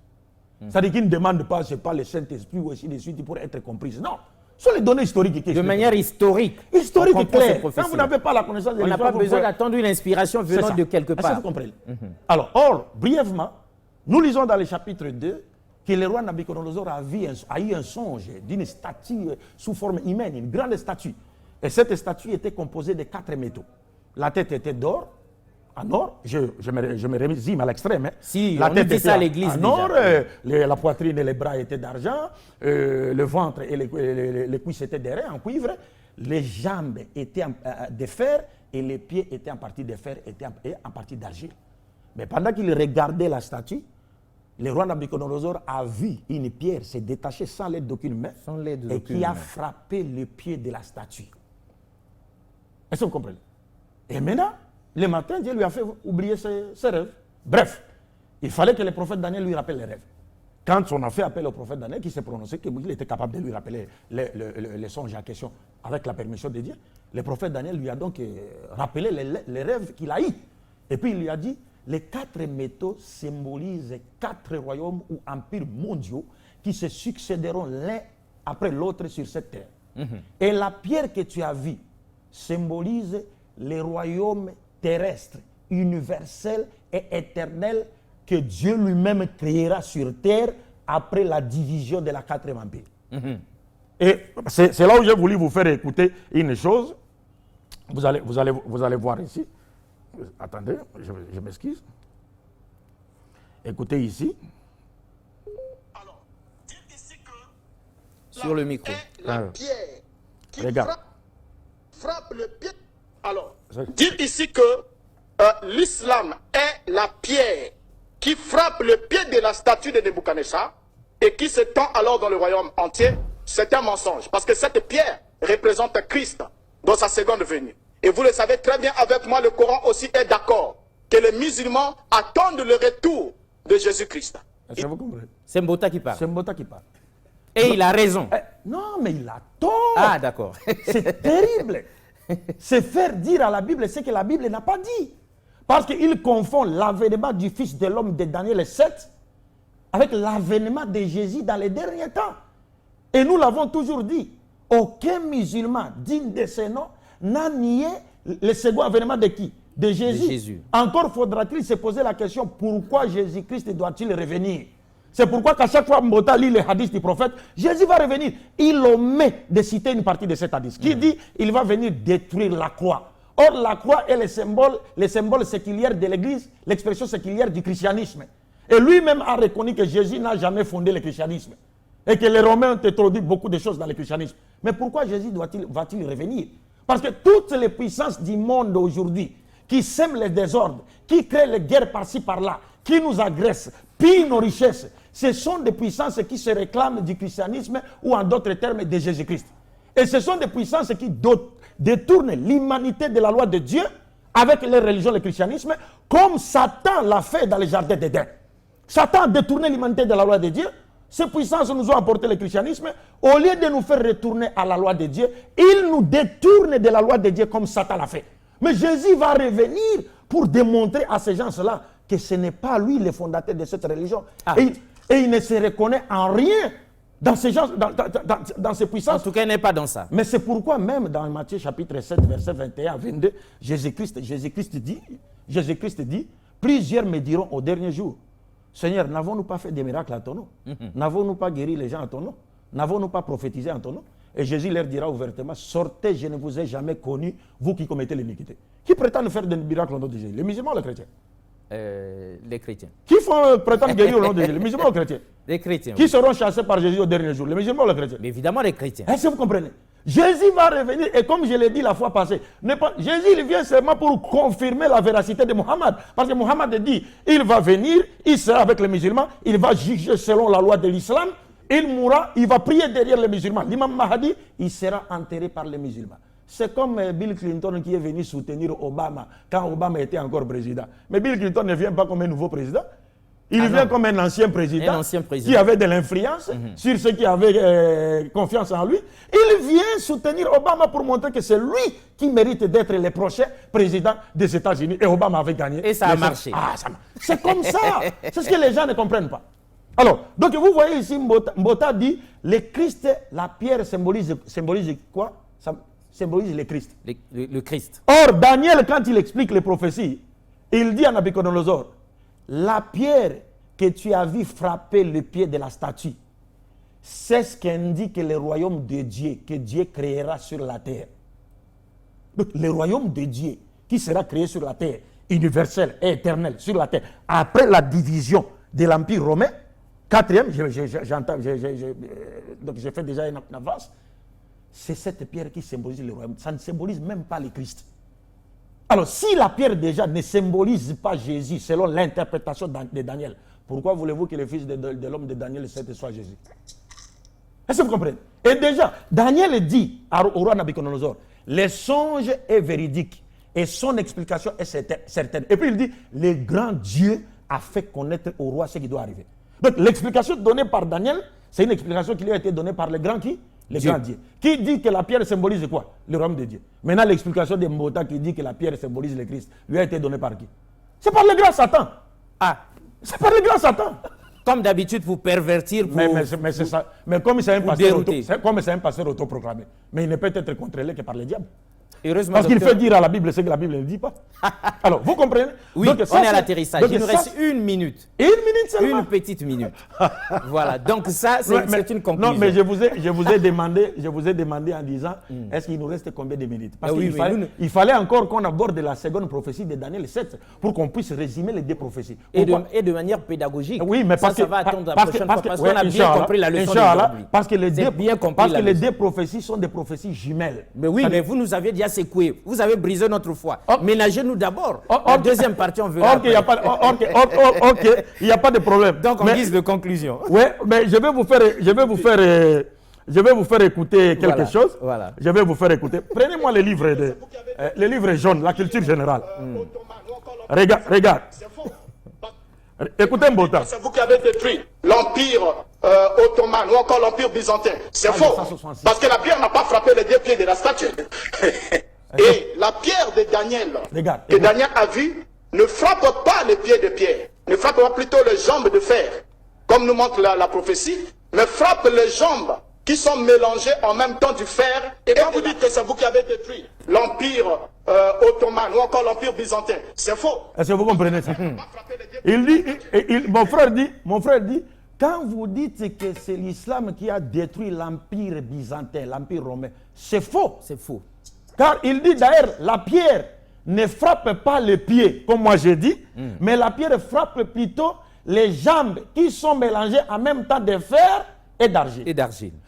C'est-à-dire qu'ils ne demandent pas, c'est pas le Saint-Esprit ou ainsi de suite pour être comprises. Non, ce sont les données historiques qui de manière historique. Historique et claire. Quand vous n'avez pas la connaissance de l'histoire, on n'a pas besoin d'attendre une inspiration venant de quelque part. Vous comprenez? Alors, or, brièvement, nous lisons dans le chapitre 2 que le roi Nabuchodonosor a eu un songe d'une statue sous forme humaine, une grande statue. Et cette statue était composée de 4 métaux. La tête était d'or, en or, je me résume à l'extrême. Hein. Si, la tête était ça à l'église. En or, la poitrine et les bras étaient d'argent, le ventre et les cuisses étaient d'airain, en cuivre, les jambes étaient de fer et les pieds étaient en partie de fer et en partie d'argile. Mais pendant qu'il regardait la statue, le roi Nabuchodonosor a vu une pierre se détacher sans l'aide d'aucune main et qui a frappé le pied de la statue. Est-ce que vous comprenez? Et maintenant, le matin, Dieu lui a fait oublier ses rêves. Bref, il fallait que le prophète Daniel lui rappelle les rêves. Quand on a fait appel au prophète Daniel, qui s'est prononcé qu'il était capable de lui rappeler les songes en question avec la permission de Dieu, le prophète Daniel lui a donc rappelé les rêves qu'il a eus. Et puis il lui a dit, les 4 métaux symbolisent 4 royaumes ou empires mondiaux qui se succéderont l'un après l'autre sur cette terre. Et la pierre que tu as vue symbolise les royaumes terrestres, universels et éternels que Dieu lui-même créera sur terre après la division de la 4e empire. Et c'est là où j'ai voulu vous faire écouter une chose. Vous allez voir ici. Attendez, je m'excuse. Écoutez ici. Alors, dire ici que sur le micro. La pierre qui frappe le pied. Alors, dire ici que l'islam est la pierre qui frappe le pied de la statue de Nebuchadnezzar et qui se tend alors dans le royaume entier, c'est un mensonge. Parce que cette pierre représente Christ dans sa seconde venue. Et vous le savez très bien, avec moi, le Coran aussi est d'accord que les musulmans attendent le retour de Jésus-Christ. Est-ce que vous comprenez? C'est Mbota qui parle. C'est Mbota qui parle. Et il a raison. Non, mais il a tort. Ah, d'accord. C'est terrible. C'est faire dire à la Bible ce que la Bible n'a pas dit. Parce qu'il confond l'avènement du Fils de l'homme de Daniel 7 avec l'avènement de Jésus dans les derniers temps. Et nous l'avons toujours dit. Aucun musulman digne de ce nom n'a nié le second avènement de qui? De Jésus. Encore faudra-t-il se poser la question, pourquoi Jésus-Christ doit-il revenir? C'est pourquoi qu'à chaque fois Mbota lit les hadiths du prophète, Jésus va revenir. Il omet de citer une partie de cet hadith qui dit il va venir détruire la croix. Or, la croix est le symbole séculière de l'Église, l'expression séculière du christianisme. Et lui-même a reconnu que Jésus n'a jamais fondé le christianisme. Et que les Romains ont introduit beaucoup de choses dans le christianisme. Mais pourquoi Jésus va-t-il revenir? Parce que toutes les puissances du monde aujourd'hui, qui sèment les désordres, qui créent les guerres par-ci par-là, qui nous agressent, pillent nos richesses, ce sont des puissances qui se réclament du christianisme ou en d'autres termes de Jésus-Christ. Et ce sont des puissances qui détournent l'humanité de la loi de Dieu avec les religions, le christianisme, comme Satan l'a fait dans le jardin d'Éden. Satan a détourné l'humanité de la loi de Dieu. Ces puissances nous ont apporté le christianisme. Au lieu de nous faire retourner à la loi de Dieu, ils nous détournent de la loi de Dieu comme Satan l'a fait. Mais Jésus va revenir pour démontrer à ces gens-là que ce n'est pas lui le fondateur de cette religion. Et il ne se reconnaît en rien dans ces, gens, dans ces puissances. En tout cas, il n'est pas dans ça. Mais c'est pourquoi même dans Matthieu chapitre 7, verset 21 à 22, Jésus-Christ dit, plusieurs me diront au dernier jour, Seigneur, n'avons-nous pas fait des miracles à ton nom? N'avons-nous pas guéri les gens à ton nom? N'avons-nous pas prophétisé en ton nom? Et Jésus leur dira ouvertement, sortez, je ne vous ai jamais connu, vous qui commettez l'iniquité. Qui prétend faire des miracles au nom de Jésus? Les musulmans ou les chrétiens? Les chrétiens. Qui prétendent guérir au nom de Jésus? Les musulmans ou les chrétiens? Les chrétiens. Qui seront chassés par Jésus au dernier jour? Les musulmans ou les chrétiens? Mais évidemment, les chrétiens. Est-ce que vous comprenez? Jésus va revenir et comme je l'ai dit la fois passée, Jésus il vient seulement pour confirmer la véracité de Mohammed. Parce que Mohammed dit, il va venir, il sera avec les musulmans, il va juger selon la loi de l'islam, il mourra, il va prier derrière les musulmans. L'imam Mahdi, il sera enterré par les musulmans. C'est comme Bill Clinton qui est venu soutenir Obama quand Obama était encore président. Mais Bill Clinton ne vient pas comme un nouveau président. Il vient comme un ancien président qui avait de l'influence sur ceux qui avaient confiance en lui. Il vient soutenir Obama pour montrer que c'est lui qui mérite d'être le prochain président des États-Unis. Et Obama avait gagné. Et ça a marché. C'est comme ça. C'est ce que les gens ne comprennent pas. Alors, donc vous voyez ici, Mbota dit, le Christ, la pierre symbolise quoi? Ça symbolise le Christ. Le Christ. Or, Daniel, quand il explique les prophéties, il dit à Nabuchodonosor, la pierre que tu as vu frapper le pied de la statue, c'est ce qu'indique le royaume de Dieu, que Dieu créera sur la terre. Donc, le royaume de Dieu, qui sera créé sur la terre, universel et éternel, sur la terre, après la division de l'Empire romain, quatrième, donc j'ai fait déjà une avance, c'est cette pierre qui symbolise le royaume. Ça ne symbolise même pas le Christ. Alors, si la pierre déjà ne symbolise pas Jésus, selon l'interprétation de Daniel, pourquoi voulez-vous que le fils de l'homme de Daniel 7 soit Jésus? Est-ce que vous comprenez? Et déjà, Daniel dit au roi Nabuchodonosor, le songe est véridique et son explication est certaine. Et puis il dit, le grand Dieu a fait connaître au roi ce qui doit arriver. Donc l'explication donnée par Daniel, c'est une explication qui lui a été donnée par le grand qui? Le grand Dieu. Qui dit que la pierre symbolise quoi? Le royaume de Dieu. Maintenant, l'explication de Mbota qui dit que la pierre symbolise le Christ, lui a été donnée par qui? C'est par le grand Satan. Ah, c'est par le grand Satan. Comme d'habitude, pour pervertir, pour... Mais c'est ça. Mais comme c'est un pasteur autoproclamé, mais il ne peut être contrôlé que par le diable. Parce qu'il fait dire à la Bible ce que la Bible ne dit pas. Alors, vous comprenez? Oui, donc, on est à l'atterrissage. Il nous reste une minute. Une minute seulement? Une petite minute. Voilà, donc ça, c'est une conclusion. Non, mais je vous ai demandé en disant, est-ce qu'il nous reste combien de minutes? Parce qu'il fallait encore qu'on aborde la seconde prophétie de Daniel 7 pour qu'on puisse résumer les deux prophéties. Et de manière pédagogique. Oui, mais ça va attendre la prochaine fois parce qu'on a bien compris la leçon d'aujourd'hui. Parce que les deux prophéties sont des prophécies jumelles. Mais oui, mais vous nous aviez dit secoué. Vous avez brisé notre foi. Ménagez-nous d'abord. La deuxième partie, on verra. Ok, il n'y a pas de problème. Donc, en guise de conclusion. Oui, mais je vais vous faire écouter quelque chose. Voilà. Je vais vous faire écouter. Prenez-moi les livres jaunes, la culture générale. Regarde. Écoutez Mbota. C'est vous qui avez détruit l'Empire ottoman ou encore l'Empire byzantin. C'est faux. Parce que la pierre n'a pas frappé les deux pieds de la statue. Et la pierre de Daniel, que Daniel a vue, ne frappe pas les pieds de pierre. Ne frappe pas plutôt les jambes de fer, comme nous montre la prophétie, mais frappe les jambes qui sont mélangées en même temps du fer. Et quand vous dites que c'est vous qui avez détruit l'Empire ottoman ou encore l'Empire byzantin, c'est faux. Est-ce que vous comprenez ça? Mon frère dit, quand vous dites que c'est l'islam qui a détruit l'Empire byzantin, l'Empire romain, c'est faux. C'est faux. Car il dit d'ailleurs, la pierre ne frappe pas les pieds, comme moi j'ai dit, mais la pierre frappe plutôt les jambes qui sont mélangées en même temps de fer et d'argile.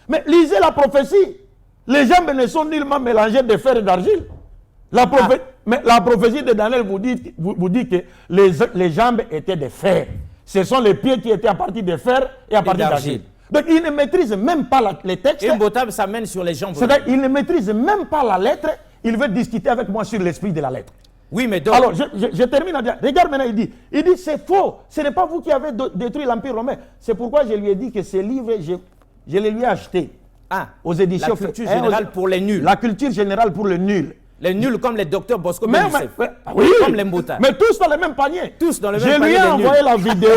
Mais lisez la prophétie. Les jambes ne sont nullement mélangées de fer et d'argile. Mais la prophétie de Daniel vous dit que les jambes étaient de fer. Ce sont les pieds qui étaient à partir de fer et à partir d'argile. Donc il ne maîtrise même pas les textes. Et Mbota, ça mène sur les jambes. C'est-à-dire il ne maîtrise même pas la lettre. Il veut discuter avec moi sur l'esprit de la lettre. Oui, mais donc... Alors, je termine à dire, regarde maintenant, il dit c'est faux. Ce n'est pas vous qui avez détruit l'Empire romain. C'est pourquoi je lui ai dit que ce livre, je les lui ai acheté aux éditions... La culture générale pour les nuls. La culture générale pour les nuls. Les nuls comme les docteurs Bosco Youssef. Oui, comme les Mbota. Mais tous dans le même panier. Tous dans le même panier. Je lui ai envoyé la vidéo.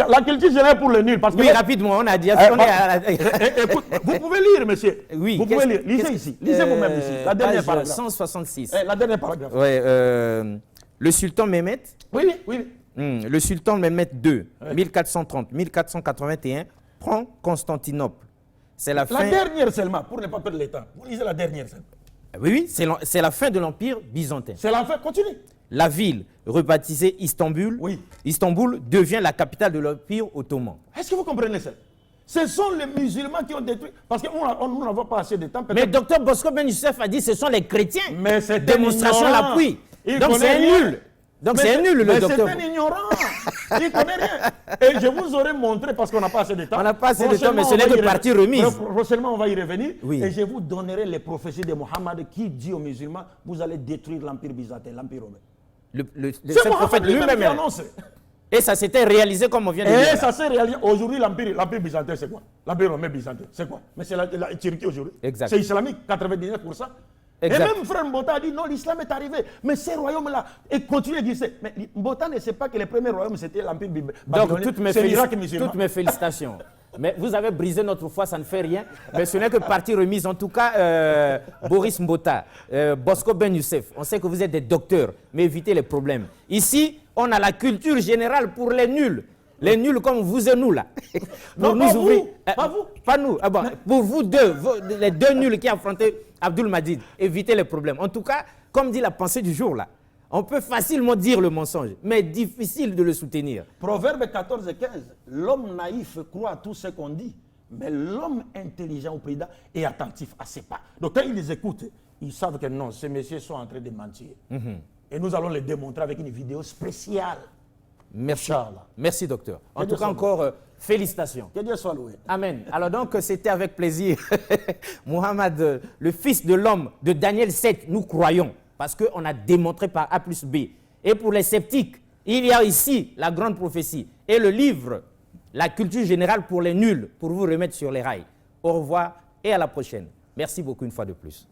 La culture générale pour les nuls. Parce que rapidement, on a dit... Écoute, vous pouvez lire, monsieur. Oui. Vous pouvez lire. Lisez ici. Lisez vous-même ici. La dernière paragraphe. 166. La dernière paragraphe. Oui, le sultan Mehmet. Oui. Le sultan Mehmet II, 1430-1481, prend Constantinople. C'est la fin... La dernière seulement, pour ne pas perdre le temps. Vous lisez la dernière seulement. Oui, c'est la fin de l'Empire byzantin. C'est la fin, continue. La ville, rebaptisée Istanbul, Oui. Istanbul devient la capitale de l'Empire ottoman. Est-ce que vous comprenez ça? Ce sont les musulmans qui ont détruit. Parce que nous n'avons pas assez de temps. Mais Dr Bosco Ben Youssef a dit que ce sont les chrétiens. Mais c'est démonstration ignorant. l'appui. Il Donc c'est un connaît rien. nul. Donc c'est un nul, le docteur. Mais c'est un ignorant. Il ne connaît rien. Et je vous aurais montré, parce qu'on n'a pas assez de temps. On n'a pas assez de temps, mais ce n'est que partie remise. Prochainement, on va y revenir. Oui. Et je vous donnerai les prophéties de Mohammed qui dit aux musulmans, vous allez détruire l'Empire byzantin, l'Empire romain. C'est Mohammed lui-même qui annonce. Et ça s'était réalisé comme on vient de dire. Et ça s'est réalisé. Aujourd'hui, l'Empire byzantin, c'est quoi? L'Empire romain byzantin, c'est quoi? Mais c'est la Turquie aujourd'hui. Exact. C'est islamique, 99%. Exact. Et même Frère Mbota a dit non, l'islam est arrivé. Mais ces royaumes-là, et continue à exister. Mais Mbota ne sait pas que les premiers royaumes, c'était l'Empire babylonien. Donc toutes mes félicitations. Mais vous avez brisé notre foi, ça ne fait rien. Mais ce n'est que partie remise. En tout cas, Boris Mbota, Bosco Ben Youssef, on sait que vous êtes des docteurs, mais évitez les problèmes. Ici, on a la culture générale pour les nuls. Les nuls comme vous et nous là. Non, nous pas ouvrir, vous, pas vous. Pas nous. Ah bon, pour vous deux, les deux nuls qui affrontaient Abdul Majid, évitez les problèmes. En tout cas, comme dit la pensée du jour là, on peut facilement dire le mensonge, mais difficile de le soutenir. Proverbe 14 et 15. L'homme naïf croit à tout ce qu'on dit, mais l'homme intelligent ou prudent est attentif à ses pas. Donc quand ils les écoutent, ils savent que non, ces messieurs sont en train de mentir. Et nous allons les démontrer avec une vidéo spéciale. Merci. Inch'Allah. Merci, docteur. En Que tout Dieu cas, soit encore félicitations. Que Dieu soit loué. Amen. Alors donc, c'était avec plaisir. Mohammed, le fils de l'homme de Daniel 7, nous croyons, parce qu'on a démontré par A plus B. Et pour les sceptiques, il y a ici la grande prophétie et le livre, la culture générale pour les nuls, pour vous remettre sur les rails. Au revoir et à la prochaine. Merci beaucoup une fois de plus.